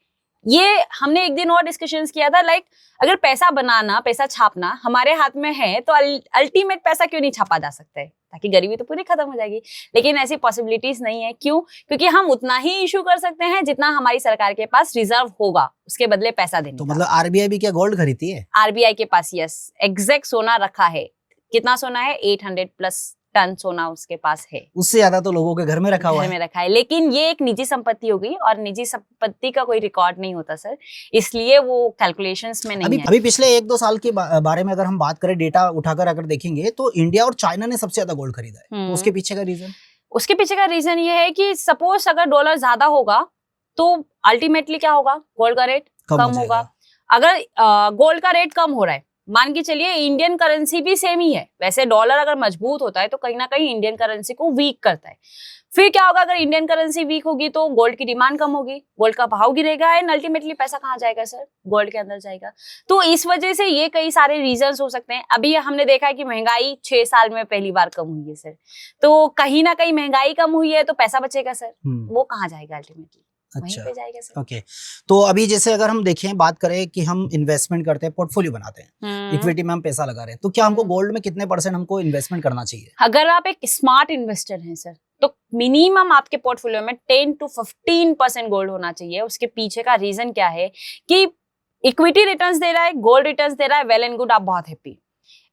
ये हमने एक दिन और डिस्कशंस किया था, लाइक अगर पैसा बनाना, पैसा छापना हमारे हाथ में है, तो अल्टीमेट पैसा क्यों नहीं छापा जा सकता है, ताकि गरीबी तो पूरी खत्म हो जाएगी। लेकिन ऐसी पॉसिबिलिटीज नहीं है। क्यों? क्योंकि हम उतना ही इशू कर सकते हैं जितना हमारी सरकार के पास रिजर्व होगा, उसके बदले पैसा देने तो का। मतलब आरबीआई भी क्या गोल्ड खरीदती है? आरबीआई के पास यस एग्जैक्ट सोना रखा है। कितना सोना है? 800 प्लस टन सोना उसके पास है। उससे ज्यादा तो लोगों के घर में रखा हुआ घर है। में रखा है, लेकिन ये एक निजी संपत्ति हो गई, और निजी संपत्ति का कोई रिकॉर्ड नहीं होता सर, इसलिए वो कैलकुलेशंस में नहीं है। अभी पिछले 1-2 साल के बारे में अगर हम बात करें, डेटा उठाकर अगर देखेंगे, तो इंडिया और चाइना ने सबसे ज्यादा गोल्ड खरीदा है। तो उसके पीछे का रीजन? उसके पीछे का रीजन ये है कि सपोज अगर डॉलर ज्यादा होगा तो अल्टीमेटली क्या होगा? गोल्ड का रेट कम होगा। अगर गोल्ड का रेट कम हो रहा है, मान के चलिए इंडियन करेंसी भी सेम ही है, वैसे डॉलर अगर मजबूत होता है तो कहीं ना कहीं इंडियन करेंसी को वीक करता है। फिर क्या होगा? अगर इंडियन करेंसी वीक होगी तो गोल्ड की डिमांड कम होगी, गोल्ड का भाव गिरेगा, एंड अल्टीमेटली पैसा कहाँ जाएगा सर? गोल्ड के अंदर जाएगा। तो इस वजह से ये कई सारे रीजंस हो सकते हैं। अभी हमने देखा है कि महंगाई 6 साल में पहली बार कम हुई है सर, तो कहीं ना कहीं महंगाई कम हुई है तो पैसा बचेगा सर, वो कहाँ जाएगा? अल्टीमेटली वहीं पे जाएगा सर। ओके। तो अभी जैसे अगर हम देखें, बात करें कि हम इन्वेस्टमेंट करते हैं, पोर्टफोलियो बनाते हैं, इक्विटी में हम पैसा लगा रहे हैं, तो क्या हमको गोल्ड में कितने % हमको इन्वेस्टमेंट करना चाहिए? अगर आप एक स्मार्ट इन्वेस्टर हैं सर, तो मिनिमम आपके पोर्टफोलियो में 10 to 15% गोल्ड होना चाहिए। उसके पीछे का रीजन क्या है कि इक्विटी रिटर्न्स दे रहा है, गोल्ड रिटर्न्स दे रहा है, वेल एंड गुड, आप बहुत हैप्पी।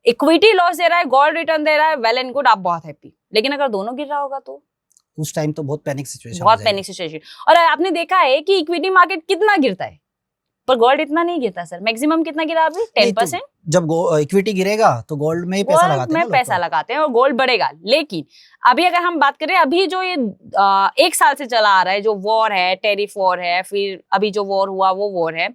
इक्विटी लॉस दे रहा है, गोल्ड रिटर्न दे रहा है, वेल एंड गुड, आप बहुत हैप्पी। लेकिन अगर दोनों गिर रहा होगा तो उस टाइम तो बहुत पैनिक सिचुएशन, बहुत पैनिक सिचुएशन। और आपने देखा है कि इक्विटी मार्केट कितना गिरता है, पर गोल्ड इतना नहीं गिरता सर। मैक्सिमम कितना गिरा अभी? 10%। जब इक्विटी गिरेगा तो गोल्ड में ही पैसा लगाते हैं, पैसा लगाते हैं और गोल्ड बढ़ेगा। लेकिन अभी अगर हम बात करें, अभी जो ये 1 साल से चला आ रहा है, जो वॉर है, टेरिफ वॉर है, फिर अभी जो वॉर हुआ वो वॉर है,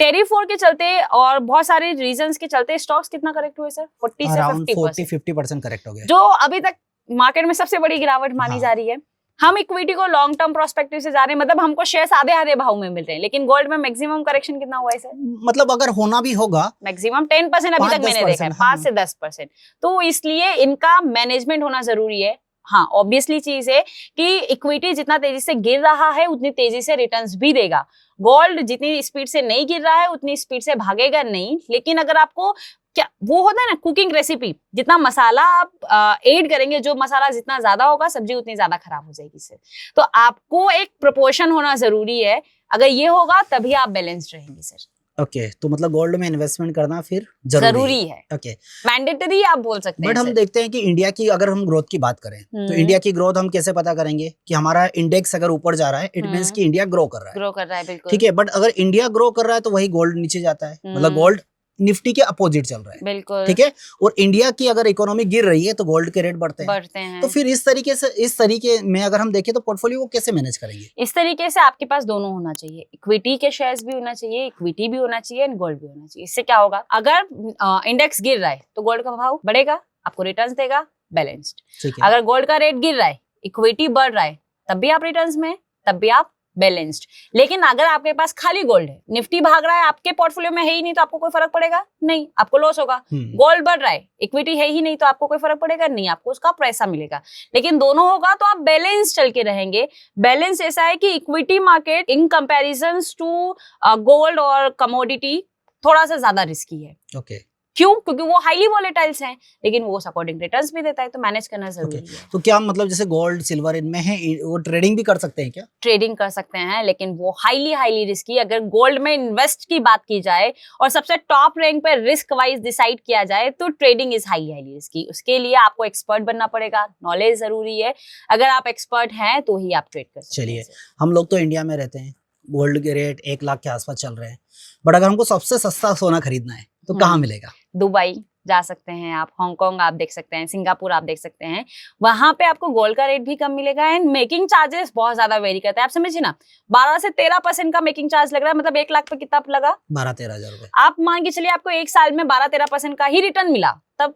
टेरिफ वॉर के चलते और बहुत सारे रीजंस के चलते स्टॉक्स कितना करेक्ट हुए सर? 40 से 50% 40-50% करेक्ट हो गया, जो अभी तक मार्केट में सबसे बड़ी गिरावट मानी जा रही है। हम इक्विटी को लॉन्ग टर्म प्रोस्पेक्टिव से जा रहे हैं, मतलब हमको शेयर्स आधे आधे भाव में मिल रहे हैं, लेकिन गोल्ड में मैक्सिमम करेक्शन कितना हुआ है सर? मतलब अगर होना भी होगा मैक्सिमम 10% अभी तक मैंने देखा है, 5 से 10%। तो इसलिए इनका मैनेजमेंट होना जरूरी है। हाँ, ऑब्वियसली चीज है कि इक्विटी जितना तेजी से गिर रहा है उतनी तेजी से रिटर्न्स भी देगा। गोल्ड जितनी स्पीड से नहीं गिर रहा है उतनी स्पीड से भागेगा नहीं। लेकिन अगर आपको क्या वो होता है ना कुकिंग रेसिपी, जितना मसाला आप ऐड करेंगे, जो मसाला जितना ज्यादा होगा सब्जी उतनी ज्यादा खराब हो जाएगी सर। तो आपको एक प्रोपोर्शन होना जरूरी है, अगर ये होगा तभी आप बैलेंस्ड रहेंगे सर। ओके तो मतलब गोल्ड में इन्वेस्टमेंट करना फिर जरूरी है। ओके, मैंडेटरी आप बोल सकते हैं। बट हम देखते हैं कि इंडिया की अगर हम ग्रोथ की बात करें तो इंडिया की ग्रोथ हम कैसे पता करेंगे कि हमारा इंडेक्स अगर ऊपर जा रहा है, इट मींस कि इंडिया ग्रो कर रहा है, बिल्कुल ठीक है। बट अगर इंडिया ग्रो कर रहा है तो वही गोल्ड नीचे जाता है, मतलब गोल्ड निफ्टी के अपोजिट चल रहा है, बिल्कुल, ठीक है। और इंडिया की अगर इकोनॉमी गिर रही है तो गोल्ड के रेट बढ़ते हैं। तो फिर इस तरीके में अगर हम देखें तो पोर्टफोलियो को कैसे मैनेज करेंगे? इस तरीके से आपके पास दोनों होना चाहिए, इक्विटी के शेयर्स भी होना चाहिए, इक्विटी भी होना चाहिए एंड गोल्ड भी होना चाहिए। इससे क्या होगा, अगर इंडेक्स गिर रहा है तो गोल्ड का भाव बढ़ेगा, आपको रिटर्न्स देगा, बैलेंस्ड। अगर गोल्ड का रेट गिर रहा है, इक्विटी बढ़ रहा है, तब भी आप रिटर्न्स में, तब भी आप बैलेंस्ड। लेकिन अगर आपके पास खाली गोल्ड है, निफ्टी भाग रहा है, आपके पोर्टफोलियो में है ही नहीं, तो आपको कोई फर्क पड़ेगा नहीं, आपको लॉस होगा। गोल्ड बढ़ रहा है, इक्विटी है ही नहीं, तो आपको कोई फर्क पड़ेगा नहीं, आपको उसका पैसा मिलेगा। लेकिन दोनों होगा तो आप बैलेंस चल के रहेंगे। बैलेंस ऐसा है कि equity market in comparison to gold और कमोडिटी थोड़ा सा ज्यादा रिस्की है। ओके, क्यों? क्योंकि वो हाईली वॉलेटाइल्स हैं, लेकिन वो अकॉर्डिंग रिटर्न्स भी देता है, तो मैनेज करना जरूरी है। तो क्या मतलब जैसे गोल्ड सिल्वर इनमें है, वो ट्रेडिंग भी कर सकते हैं क्या? ट्रेडिंग कर सकते हैं, लेकिन वो हाईली रिस्की। अगर गोल्ड में इन्वेस्ट की बात की जाए और सबसे टॉप रैंक पे रिस्क वाइज डिसाइड किया जाए तो ट्रेडिंग इज हाईली रिस्की। उसके लिए आपको एक्सपर्ट बनना पड़ेगा, नॉलेज जरूरी है। अगर आप एक्सपर्ट हैं तो ही आप ट्रेड कर सकते हैं। चलिए, हम लोग तो इंडिया में रहते हैं, गोल्ड के रेट 1 लाख के आसपास चल रहे हैं, बट अगर हमको सबसे सस्ता सोना खरीदना है तो कहाँ मिलेगा? दुबई जा सकते हैं आप, हांगकांग आप देख सकते हैं, सिंगापुर आप देख सकते हैं। वहां पे आपको गोल्ड का रेट भी कम मिलेगा एंड मेकिंग चार्जेस बहुत ज्यादा वेरी करता है। आप समझिए ना, 12 से 13% का मेकिंग चार्ज लग रहा है, मतलब 1 लाख पे कितना लगा? 12-13 हजार रुपए। आप मान के चलिए आपको 1 साल में 12-13% का ही रिटर्न मिला, तब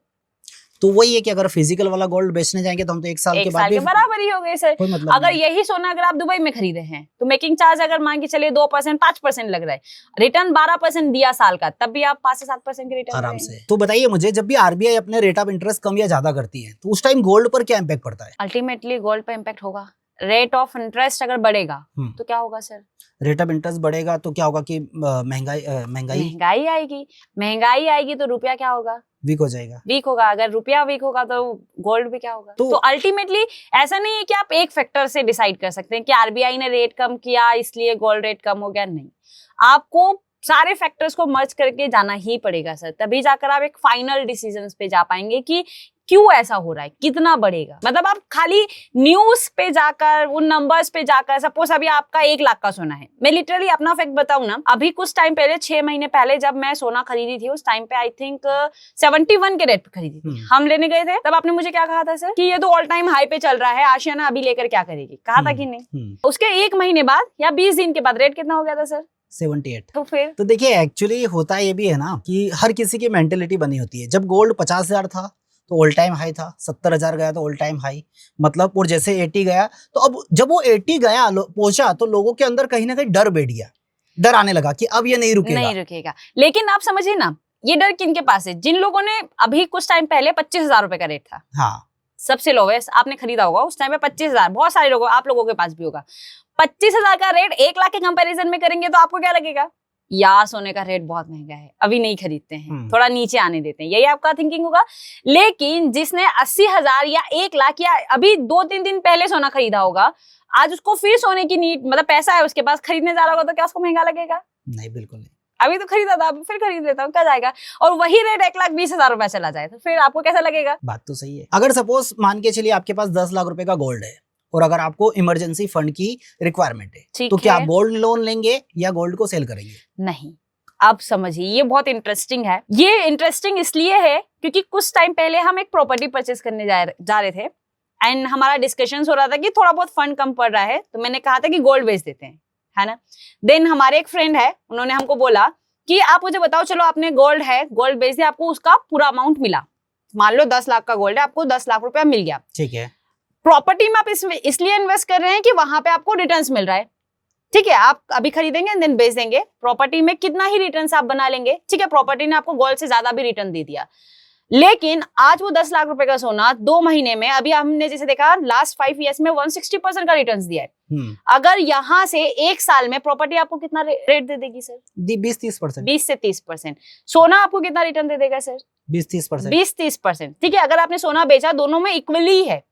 तो वही है कि अगर फिजिकल वाला गोल्ड बेचने जाएंगे तो हम तो 1 साल के बाद भी बराबर ही हो गए सर। मतलब अगर यही सोना अगर आप दुबई में खरीदे हैं तो मेकिंग चार्ज अगर मान के चलिए 2% 5% लग रहा है, रिटर्न 12% दिया साल का, तब भी आप 5 से 7% के रिटर्न आराम से। तो बताइए मुझे, जब भी आरबीआई अपने रेट ऑफ इंटरेस्ट कम या ज्यादा करती है तो उस टाइम गोल्ड पर क्या इम्पैक्ट पड़ता है? अल्टीमेटली गोल्ड पर इम्पैक्ट होगा। रेट ऑफ इंटरेस्ट अगर बढ़ेगा तो क्या होगा सर? रेट ऑफ इंटरेस्ट बढ़ेगा तो क्या होगा कि महंगाई आएगी तो रुपया क्या होगा? वीक हो जाएगा, वीक होगा। अगर रुपया वीक होगा तो गोल्ड भी क्या होगा? तो अल्टीमेटली ऐसा नहीं है कि आप एक फैक्टर से डिसाइड कर सकते हैं कि आरबीआई ने रेट कम किया इसलिए गोल्ड रेट कम हो गया, नहीं। आपको सारे फैक्टर्स को मर्ज करके जाना ही पड़ेगा सर, तभी जाकर आप एक फाइनल डिसीजंस पे जा पाएंगे कि क्यों ऐसा हो रहा है, कितना बढ़ेगा। मतलब आप खाली न्यूज पे जाकर, उन नंबर्स पे जाकर, सपोज अभी आपका 1 लाख का सोना है, मैं लिटरली अपना फैक्ट बताऊं ना, अभी कुछ टाइम पहले 6 महीने पहले जब मैं सोना खरीदी थी, उस टाइम पे आई थिंक 71 के रेट पे खरीदी थी। हम लेने गए थे, तब आपने मुझे क्या कहा था सर कि ये तो ऑल टाइम हाई पे चल रहा है, आशियाना अभी लेकर क्या करेगी, कहा था कि नहीं? उसके 1 महीने बाद या 20 दिन के बाद रेट कितना हो गया था सर? 78। तो फिर तो देखिए, एक्चुअली होता ये भी है ना कि हर किसी की मेंटेलिटी बनी होती है। जब गोल्ड 50,000 था तो ऑल टाइम हाई था, 70,000 गया तो ऑल टाइम हाई, मतलब। और जैसे 80 गया तो अब जब वो 80 गया पहुंचा तो लोगों के अंदर कहीं ना कहीं डर बैठ गया, डर आने लगा कि अब ये नहीं रुकेगा। लेकिन आप समझिए ना, ये डर किनके पास है? जिन लोगों ने अभी कुछ टाइम पहले 25,000 रुपए का रेट था, हाँ, सबसे लोवेस्ट आपने खरीदा होगा उस टाइम पे 25,000, बहुत सारे लोगों, आप लोगों के पास भी होगा। 25,000 का रेट 1 लाख के कंपैरिजन में करेंगे तो आपको क्या लगेगा? या सोने का रेट बहुत महंगा है, अभी नहीं खरीदते हैं, थोड़ा नीचे आने देते हैं, यही आपका थिंकिंग होगा। लेकिन जिसने 80,000 या 1 लाख या अभी 2-3 दिन पहले सोना खरीदा होगा, आज उसको फिर सोने की नीड, मतलब पैसा है उसके पास, खरीदने जा रहा होगा तो क्या उसको महंगा लगेगा? नहीं, बिल्कुल नहीं। अभी तो खरीदा था, फिर खरीद लेता हूँ, क्या जाएगा? और वही रेट 1,20,000 रुपए चला जाए तो फिर आपको कैसा लगेगा? बात तो सही है। अगर सपोज मान के चलिए आपके पास 10 लाख रुपए का गोल्ड है और अगर आपको इमरजेंसी फंड की रिक्वायरमेंट है तो क्या आप गोल्ड लोन लेंगे या गोल्ड को सेल करेंगे? नहीं, अब समझिए, ये बहुत इंटरेस्टिंग है। ये इंटरेस्टिंग इसलिए है क्योंकि कुछ टाइम पहले हम एक प्रॉपर्टी परचेस करने जा रहे थे एंड हमारा डिस्कशन हो रहा था कि थोड़ा बहुत फंड कम पड़ रहा है, तो मैंने कहा था कि गोल्ड बेच देते हैं, है ना। देन हमारे एक फ्रेंड है, उन्होंने हमको बोला कि आप मुझे बताओ, चलो आपने गोल्ड है, गोल्ड बेच दिया, आपको उसका पूरा अमाउंट मिला, मान लो 10 लाख का गोल्ड है, आपको 10 लाख रुपया मिल गया, ठीक है। प्रॉपर्टी में आप इसलिए इन्वेस्ट कर रहे हैं कि वहां पे आपको रिटर्न्स मिल रहा है, ठीक है, आप अभी खरीदेंगे देन बेच देंगे, प्रॉपर्टी में कितना ही रिटर्न्स आप बना लेंगे, ठीक है, प्रॉपर्टी ने आपको गोल्ड से ज्यादा भी रिटर्न दे दिया, लेकिन आज वो 10 लाख रुपए का सोना 2 महीने में, अभी हमने जैसे देखा लास्ट 5 ईयर्स में 160% का रिटर्न दिया है। अगर यहाँ से 1 साल में प्रॉपर्टी आपको कितना रेट दे देगी सर? 20-30%। 20 से 30%। सोना आपको कितना रिटर्न दे देगा सर? 20-30%। 20-30%, ठीक है। अगर आपने सोना बेचा, दोनों में इक्वली है,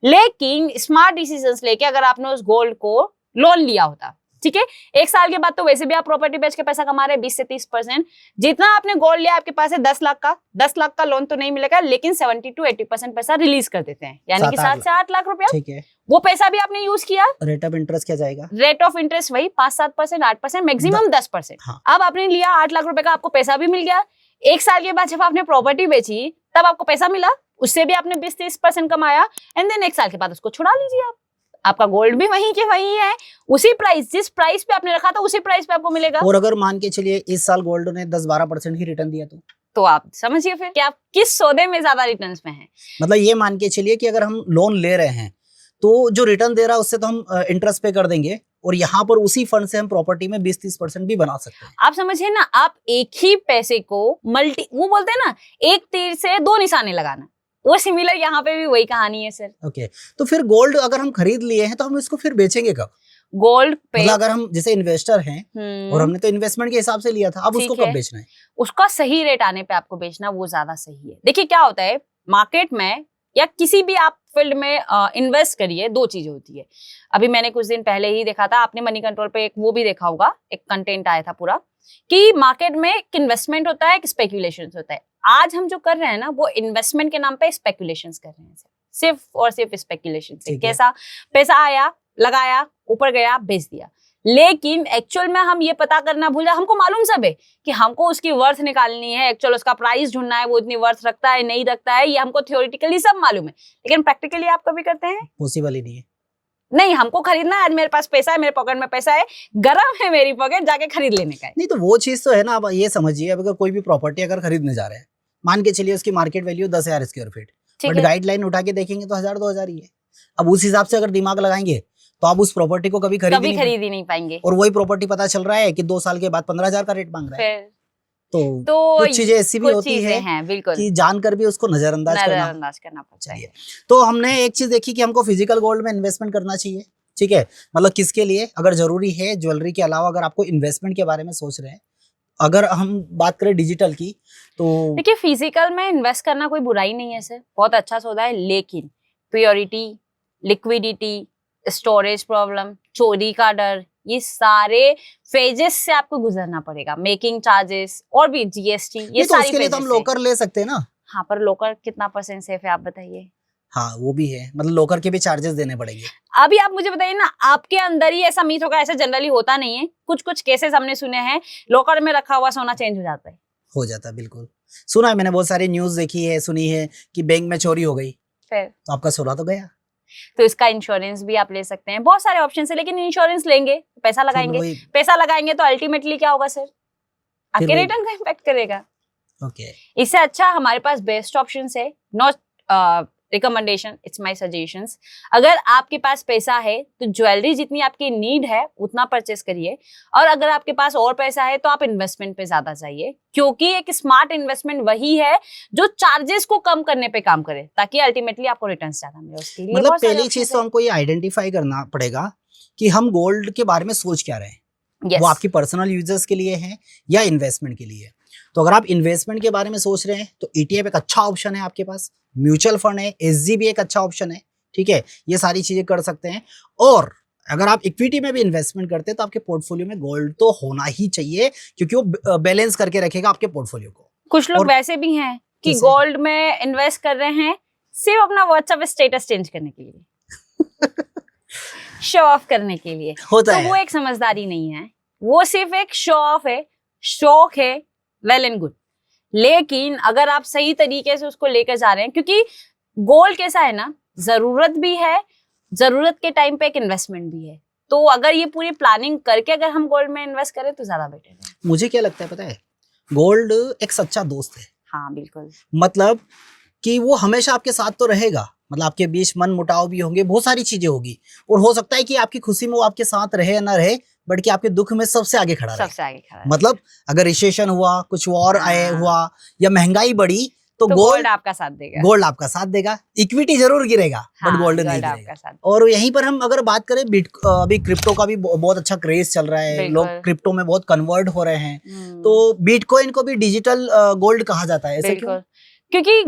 लेकिन स्मार्ट डिसीजंस लेके अगर आपने उस गोल्ड को लोन लिया होता, ठीक है, 1 साल के बाद तो वैसे भी आप प्रॉपर्टी बेच के पैसा कमा रहे हैं 20 से 30%। जितना आपने गोल्ड लिया आपके पास है 10 लाख का, 10 लाख का लोन तो नहीं मिलेगा, लेकिन 70 to 80% पैसा रिलीज कर देते हैं, यानी कि 7 से 8 लाख रुपया, ठीक है। वो पैसा भी आपने यूज किया। रेट ऑफ इंटरेस्ट क्या जाएगा? रेट ऑफ इंटरेस्ट वही 5-7%, 8%, मैक्सिमम 10%। हाँ। अब आपने लिया 8 लाख रुपए का, आपको पैसा भी मिल गया। 1 साल के बाद जब आपने प्रॉपर्टी बेची तब आपको पैसा मिला, उससे भी आपने 20-30% कमाया, एंड देन 1 साल के बाद उसको छुड़ा लीजिए आप, आपका गोल्ड भी वहीं के वहीं है, उसी प्राइस, जिस प्राइस पे आपने रखा था उसी प्राइस पे आपको मिलेगा। और अगर मान के चलिए इस साल गोल्ड ने 10-12% ही रिटर्न दिया तो आप समझिए फिर कि आप किस सौदे में ज्यादा रिटर्न्स में हैं। मतलब ये मान के चलिए कि अगर हम लोन ले रहे हैं तो जो रिटर्न दे रहा है उससे तो हम इंटरेस्ट पे कर देंगे, और यहाँ पर उसी फंड से हम प्रॉपर्टी में 20-30% भी बना सकते हैं। आप समझिए ना, आप एक ही पैसे को वो बोलते हैं ना, एक तीर से 2 निशाने लगाना, वो सिमिलर यहाँ पे भी वही कहानी है सर। ओके, तो फिर गोल्ड अगर हम खरीद लिए हैं तो हम इसको फिर बेचेंगे कब? गोल्ड पे मतलब अगर हम जैसे इन्वेस्टर हैं और हमने तो इन्वेस्टमेंट के हिसाब से लिया था, अब उसको कब बेचना है? उसका सही रेट आने पे आपको बेचना, वो ज्यादा सही है। देखिए क्या होता है मार्केट में या किसी भी आप फील्ड में इन्वेस्ट करिए, 2 चीजें होती है। अभी मैंने कुछ दिन पहले ही देखा था, आपने मनी कंट्रोल पे एक वो भी देखा होगा, एक कंटेंट आया था पूरा, कि मार्केट में एक इन्वेस्टमेंट होता है, एक स्पेकुलेशन होता है। आज हम जो कर रहे हैं ना, वो इन्वेस्टमेंट के नाम पे स्पेकुलेशन कर रहे हैं, सिर्फ और सिर्फ स्पेकुलेशन से। कैसा? पैसा आया, लगाया, ऊपर गया, बेच दिया, लेकिन एक्चुअल में हम ये पता करना भूल जाए, हमको मालूम सब है कि हमको उसकी वर्थ निकालनी है, एक्चुअल उसका प्राइस ढूंढना है, वो इतनी वर्थ रखता है नहीं रखता है, ये हमको थ्योरेटिकली सब मालूम है, लेकिन प्रैक्टिकली आप कभी करते हैं? पॉसिबल ही नहीं है। नहीं, हमको खरीदना है, आज मेरे पास पैसा है, मेरे पॉकेट में पैसा है, गरम है मेरी पॉकेट, जाके खरीद लेने का है। नहीं तो वो चीज तो है ना। अब ये समझिए, अब अगर कोई भी प्रॉपर्टी अगर खरीदने जा रहे हैं, मान के चलिए उसकी market value 10,000 square feet, but guideline उठा के देखेंगे तो 1,000-2,000 ही है। अब उस हिसाब से अगर दिमाग लगाएंगे तो आप उस प्रॉपर्टी को कभी खरीद ही नहीं पाएंगे, और वही प्रॉपर्टी पता चल रहा है कि 2 साल के बाद 15,000 का रेट मांग रहा है। तो कुछ चीजें ऐसी भी होती है बिल्कुल कि जानकर भी उसको नजरअंदाज करना पड़ता है। तो हमने एक चीज देखी कि हमको फिजिकल गोल्ड में इन्वेस्टमेंट करना चाहिए, ठीक है। मतलब किसके लिए? अगर जरूरी है ज्वेलरी के अलावा, अगर आपको इन्वेस्टमेंट के बारे में सोच रहे हैं, अगर हम बात करें डिजिटल की, तो देखिए फिजिकल में इन्वेस्ट करना कोई बुराई नहीं है सर, बहुत अच्छा सौदा है, लेकिन प्योरिटी, लिक्विडिटी, स्टोरेज प्रॉब्लम, चोरी का डर, ये सारे फेजेस से आपको गुजरना पड़ेगा, मेकिंग चार्जेस और भी जीएसटी, ये तो सारी उसके लिए तो हम लोकर ले सकते हैं ना। हाँ, पर लोकर कितना % सेफ है आप बताइए? हाँ वो भी है, मतलब लोकर के भी चार्जेस देने पड़ेंगे। अभी आप मुझे बताइए ना, आपके अंदर ही ऐसा मीथ होगा, ऐसा जनरली होता नहीं है, कुछ केसेस हमने सुने हैं, लोकर में रखा हुआ सोना चेंज हो जाता है। बिल्कुल सुना है मैंने, बहुत सारी न्यूज देखी है, सुनी है कि बैंक में चोरी हो गई, फिर तो आपका सोना तो गया। तो इसका इंश्योरेंस भी आप ले सकते हैं, बहुत सारे ऑप्शन है, लेकिन इंश्योरेंस लेंगे, पैसा लगाएंगे तो अल्टीमेटली क्या होगा सर? आपके रिटर्न का इम्पैक्ट करेगा। इससे अच्छा हमारे पास बेस्ट ऑप्शन है, not recommendation, it's my suggestions. अगर आपके पास पैसा है तो ज्वेलरी जितनी आपकी नीड है उतना परचेस करिए, और अगर आपके पास और पैसा है तो आप इन्वेस्टमेंट पे ज्यादा जाइए, क्योंकि एक स्मार्ट इन्वेस्टमेंट वही है जो चार्जेस को कम करने पे काम करे, ताकि अल्टीमेटली आपको रिटर्न्स ज्यादा मिले। उसके लिए मतलब पहली चीज तो हमको ये आइडेंटिफाई करना पड़ेगा कि हम गोल्ड के बारे में सोच क्या रहे हैं। वो आपकी पर्सनल यूजर्स के लिए है या इन्वेस्टमेंट के लिए है। तो अगर आप इन्वेस्टमेंट के बारे में सोच रहे हैं तो ETF एक अच्छा ऑप्शन है आपके पास, म्यूचुअल फंड है, SG भी एक अच्छा ऑप्शन है, ठीक है, ये सारी चीजें कर सकते हैं। और अगर आप इक्विटी में भी इन्वेस्टमेंट करते हैं तो आपके पोर्टफोलियो में गोल्ड तो होना ही चाहिए, क्योंकि वो बैलेंस करके रखेगा आपके पोर्टफोलियो को। कुछ लोग वैसे भी हैं कि गोल्ड में इन्वेस्ट कर रहे हैं सिर्फ अपना व्हाट्सएप स्टेटस चेंज करने के लिए, शो ऑफ करने के लिए, होता है। वो एक समझदारी नहीं है, वो सिर्फ एक शो ऑफ है, शौक है, वेल एंड गुड। लेकिन अगर आप सही तरीके से उसको लेकर जा रहे हैं, क्योंकि गोल्ड कैसा है ना, जरूरत भी है, जरूरत के टाइम पे एक इन्वेस्टमेंट भी है, तो अगर ये पूरी प्लानिंग करके अगर हम गोल्ड में इन्वेस्ट करें तो ज्यादा बेटर है। मुझे क्या लगता है पता है, गोल्ड एक सच्चा दोस्त है। हाँ बिल्कुल, मतलब कि वो हमेशा आपके साथ तो रहेगा, मतलब आपके बीच मन मुटाव भी होंगे, बहुत सारी चीजें होगी, और हो सकता है कि आपकी खुशी में वो आपके साथ रहे या ना रहे, बट कि आपके दुख में सबसे आगे खड़ा रहे। सबसे आगे खड़ा है। मतलब अगर रिसेशन हुआ, कुछ वॉर आए हुआ, या महंगाई बढ़ी, तो गोल्ड आपका साथ देगा। गोल्ड आपका साथ देगा। इक्विटी जरूर गिरेगा, बट गोल्ड नहीं गिरेगा। आपका साथ। और यहीं पर हम अगर बात करें अभी क्रिप्टो का भी बहुत अच्छा क्रेज चल रहा है, लोग क्रिप्टो में बहुत कन्वर्ट हो रहे हैं, तो बिटकॉइन को भी डिजिटल गोल्ड कहा जाता है, ऐसा क्यों? क्योंकि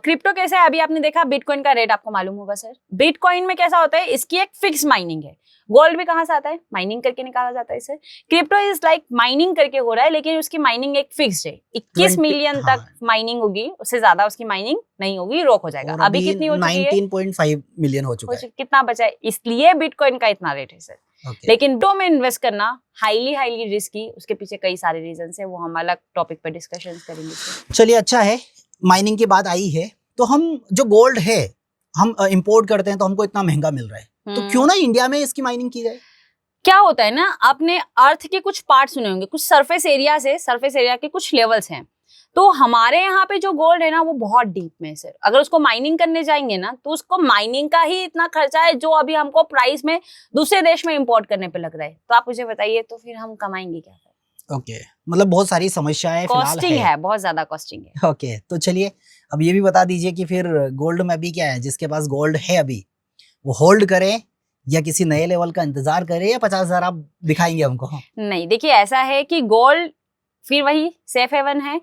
क्रिप्टो कैसे है, अभी आपने देखा बिटकॉइन का रेट आपको मालूम होगा सर। बिटकॉइन में कैसा होता है, इसकी एक फिक्स माइनिंग है। गोल्ड भी कहाँ से आता है, माइनिंग करके निकाला जाता है इसे। क्रिप्टो इज लाइक माइनिंग करके हो रहा है, लेकिन उसकी माइनिंग एक फिक्स है, 21 मिलियन तक माइनिंग होगी, उससे ज्यादा उसकी माइनिंग नहीं होगी, रोक हो जाएगा। अभी कितनी हो चुकी है? 19.5 मिलियन हो चुका है। कितना बचा है, इसलिए बिटकॉइन का इतना रेट है सर। लेकिन दो में इन्वेस्ट करना हाईली रिस्की, उसके पीछे कई सारे रीजन है, वो हम अलग टॉपिक पर डिस्कशन करेंगे। चलिए, अच्छा है, माइनिंग की बात आई है, तो हम जो गोल्ड है हम इंपोर्ट करते हैं, तो हमको इतना महंगा मिल रहा है, तो क्यों ना इंडिया में इसकी माइनिंग की जाए? क्या होता है ना, आपने अर्थ के कुछ पार्ट सुने होंगे, कुछ सरफेस एरिया के कुछ लेवल्स हैं, तो हमारे यहाँ पे जो गोल्ड है ना वो बहुत डीप में है सर। अगर उसको माइनिंग करने जाएंगे ना, तो उसको माइनिंग का ही इतना खर्चा है जो अभी हमको प्राइस में दूसरे देश में इंपोर्ट करने पे लग रहा है। तो आप मुझे बताइए, तो फिर हम कमाएंगे क्या? ओके, मतलब बहुत सारी समस्याएं कॉस्टिंग है, बहुत ज्यादा कॉस्टिंग है। ओके, तो चलिए अब ये भी बता दीजिए कि फिर गोल्ड में अभी क्या है, जिसके पास गोल्ड है अभी वो होल्ड करे या किसी नए लेवल का इंतजार करे, या 50,000 आप दिखाएंगे हमको? नहीं, देखिए ऐसा है कि गोल्ड फिर वही सेफ हेवन है।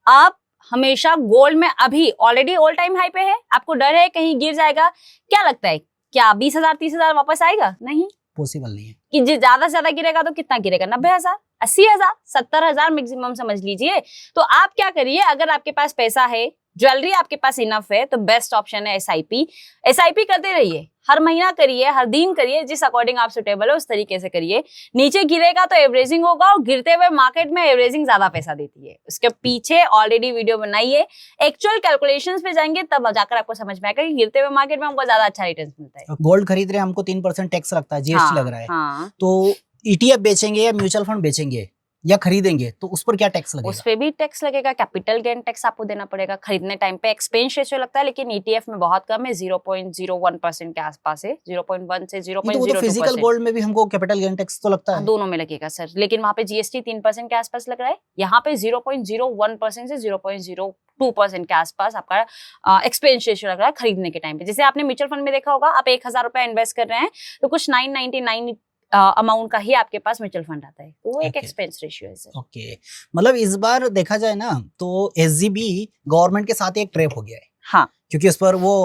आप हमेशा गोल्ड में अभी ऑलरेडी ऑल टाइम हाई पे है, आपको डर है कहीं गिर जाएगा। क्या लगता है, क्या 20,000 30,000 वापस आएगा? नहीं, पॉसिबल नहीं है। कि ज्यादा से ज्यादा गिरेगा तो कितना गिरेगा, 90,000, 80,000, 70,000 मैक्सिमम समझ लीजिए। तो आप क्या करिए, अगर आपके पास पैसा है, ज्वेलरी आपके पास इनफ है, तो बेस्ट ऑप्शन है एसआईपी करते रहिए, हर महीना करिए, हर दिन करिए, जिस अकॉर्डिंग आप सुटेबल है उस तरीके से करिए। नीचे गिरेगा तो एवरेजिंग होगा, और गिरते हुए मार्केट में एवरेजिंग ज्यादा पैसा देती है। उसके पीछे ऑलरेडी वीडियो बनाइए, एक्चुअल कैलकुलेशंस पे जाएंगे तब जाकर आपको समझ में आएगा कि गिरते हुए मार्केट में हमको ज्यादा अच्छा रिटर्न मिलता है। गोल्ड खरीद रहे हैं, हमको 3% टैक्स लगता है, जीएसटी लग रहा है, तो ईटीएफ बेचेंगे या म्यूचुअल फंड बेचेंगे या खरीदेंगे, तो उस पर क्या टैक्स लगेगा? उस पे भी टैक्स लगेगा, कैपिटल गेन टैक्स आपको देना पड़ेगा। खरीदने टाइम पे एक्सपेंस रेशियो लगता है, लेकिन ईटीएफ में बहुत कम है, 0.01% के आसपास है, 0.1 से 0.02%। तो फिजिकल गोल्ड में भी हमको कैपिटल गेन टैक्स तो लगता है? दोनों में लगेगा सर, लेकिन वहाँ पे जीएसटी 3% के आसपास लग रहा है, यहाँ पे 0.01% से 0.02% के आसपास आपका एक्सपेंस रेशियो लग रहा है खरीदने के टाइम पे। जैसे आपने म्यूचुअल फंड में देखा होगा, आप 1,000 रुपया इन्वेस्ट कर रहे हैं, तो कुछ 999 अमाउंट का ही आपके पास म्यूचुअल फंड आता है, तो वो एक एक्सपेंस रेशियो है सर। ओके, मतलब इस बार देखा जाए ना, तो एसजीबी गवर्नमेंट के साथ एक ट्रैप हो गया है। हाँ, क्योंकि उस पर वो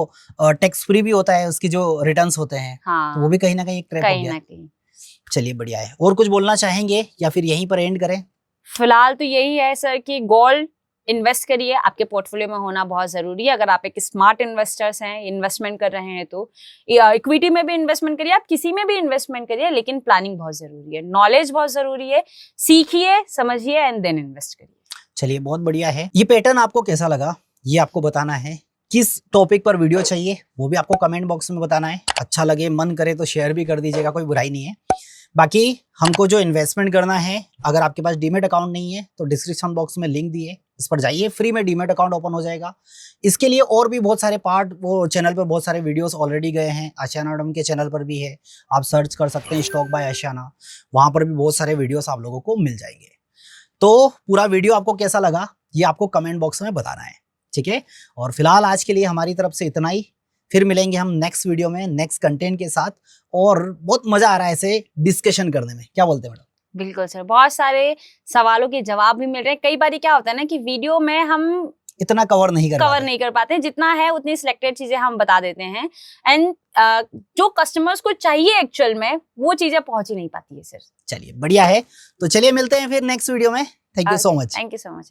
टैक्स फ्री भी होता है, उसकी जो रिटर्न्स होते हैं, हाँ, तो वो भी कहीं ना कहीं एक ट्रैप हो गया। चलिए, बढ़िया है। और कुछ बोलना चाहेंगे या फिर यहीं पर एंड करें? फिलहाल तो यही है सर कि गोल्ड इन्वेस्ट करिए, आपके पोर्टफोलियो में होना बहुत जरूरी है। अगर आप एक स्मार्ट इन्वेस्टर्स हैं, इन्वेस्टमेंट कर रहे हैं, तो इक्विटी में भी इन्वेस्टमेंट करिए, आप किसी में भी इन्वेस्टमेंट करिए, लेकिन प्लानिंग बहुत जरूरी है, नॉलेज बहुत जरूरी है, सीखिए, समझिए एंड देन इन्वेस्ट करिए। चलिए, बहुत बढ़िया है। ये पैटर्न आपको कैसा लगा ये आपको बताना है। किस टॉपिक पर वीडियो चाहिए वो भी आपको कमेंट बॉक्स में बताना है। अच्छा लगे, मन करे तो शेयर भी कर दीजिएगा, कोई बुराई नहीं है। बाकी हमको जो इन्वेस्टमेंट करना है, अगर आपके पास डीमेट अकाउंट नहीं है तो डिस्क्रिप्शन बॉक्स में लिंक दिए, इस पर जाइए, फ्री में डीमेट अकाउंट ओपन हो जाएगा। इसके लिए और भी बहुत सारे पार्ट, वो चैनल पर बहुत सारे वीडियोस ऑलरेडी गए हैं, आशियाना मैडम के चैनल पर भी है, आप सर्च कर सकते हैं स्टॉक बाय आशियाना, वहां पर भी बहुत सारे वीडियोस आप लोगों को मिल जाएंगे। तो पूरा वीडियो आपको कैसा लगा ये आपको कमेंट बॉक्स में बताना है, ठीक है। और फिलहाल आज के लिए हमारी तरफ से इतना ही, फिर मिलेंगे हम नेक्स्ट वीडियो में नेक्स्ट कंटेंट के साथ। और बहुत मजा आ रहा है ऐसे डिस्कशन करने में, क्या बोलते हैं मैडम? बिल्कुल सर, बहुत सारे सवालों के जवाब भी मिल रहे हैं। कई बार क्या होता है ना कि वीडियो में हम इतना कवर नहीं कर पाते, जितना है उतनी सिलेक्टेड चीजें हम बता देते हैं, एंड जो कस्टमर्स को चाहिए एक्चुअल में वो चीजें पहुंच ही नहीं पाती है सर। चलिए, बढ़िया है। तो चलिए मिलते हैं फिर नेक्स्ट वीडियो में। Thank you so much. Thank you so much.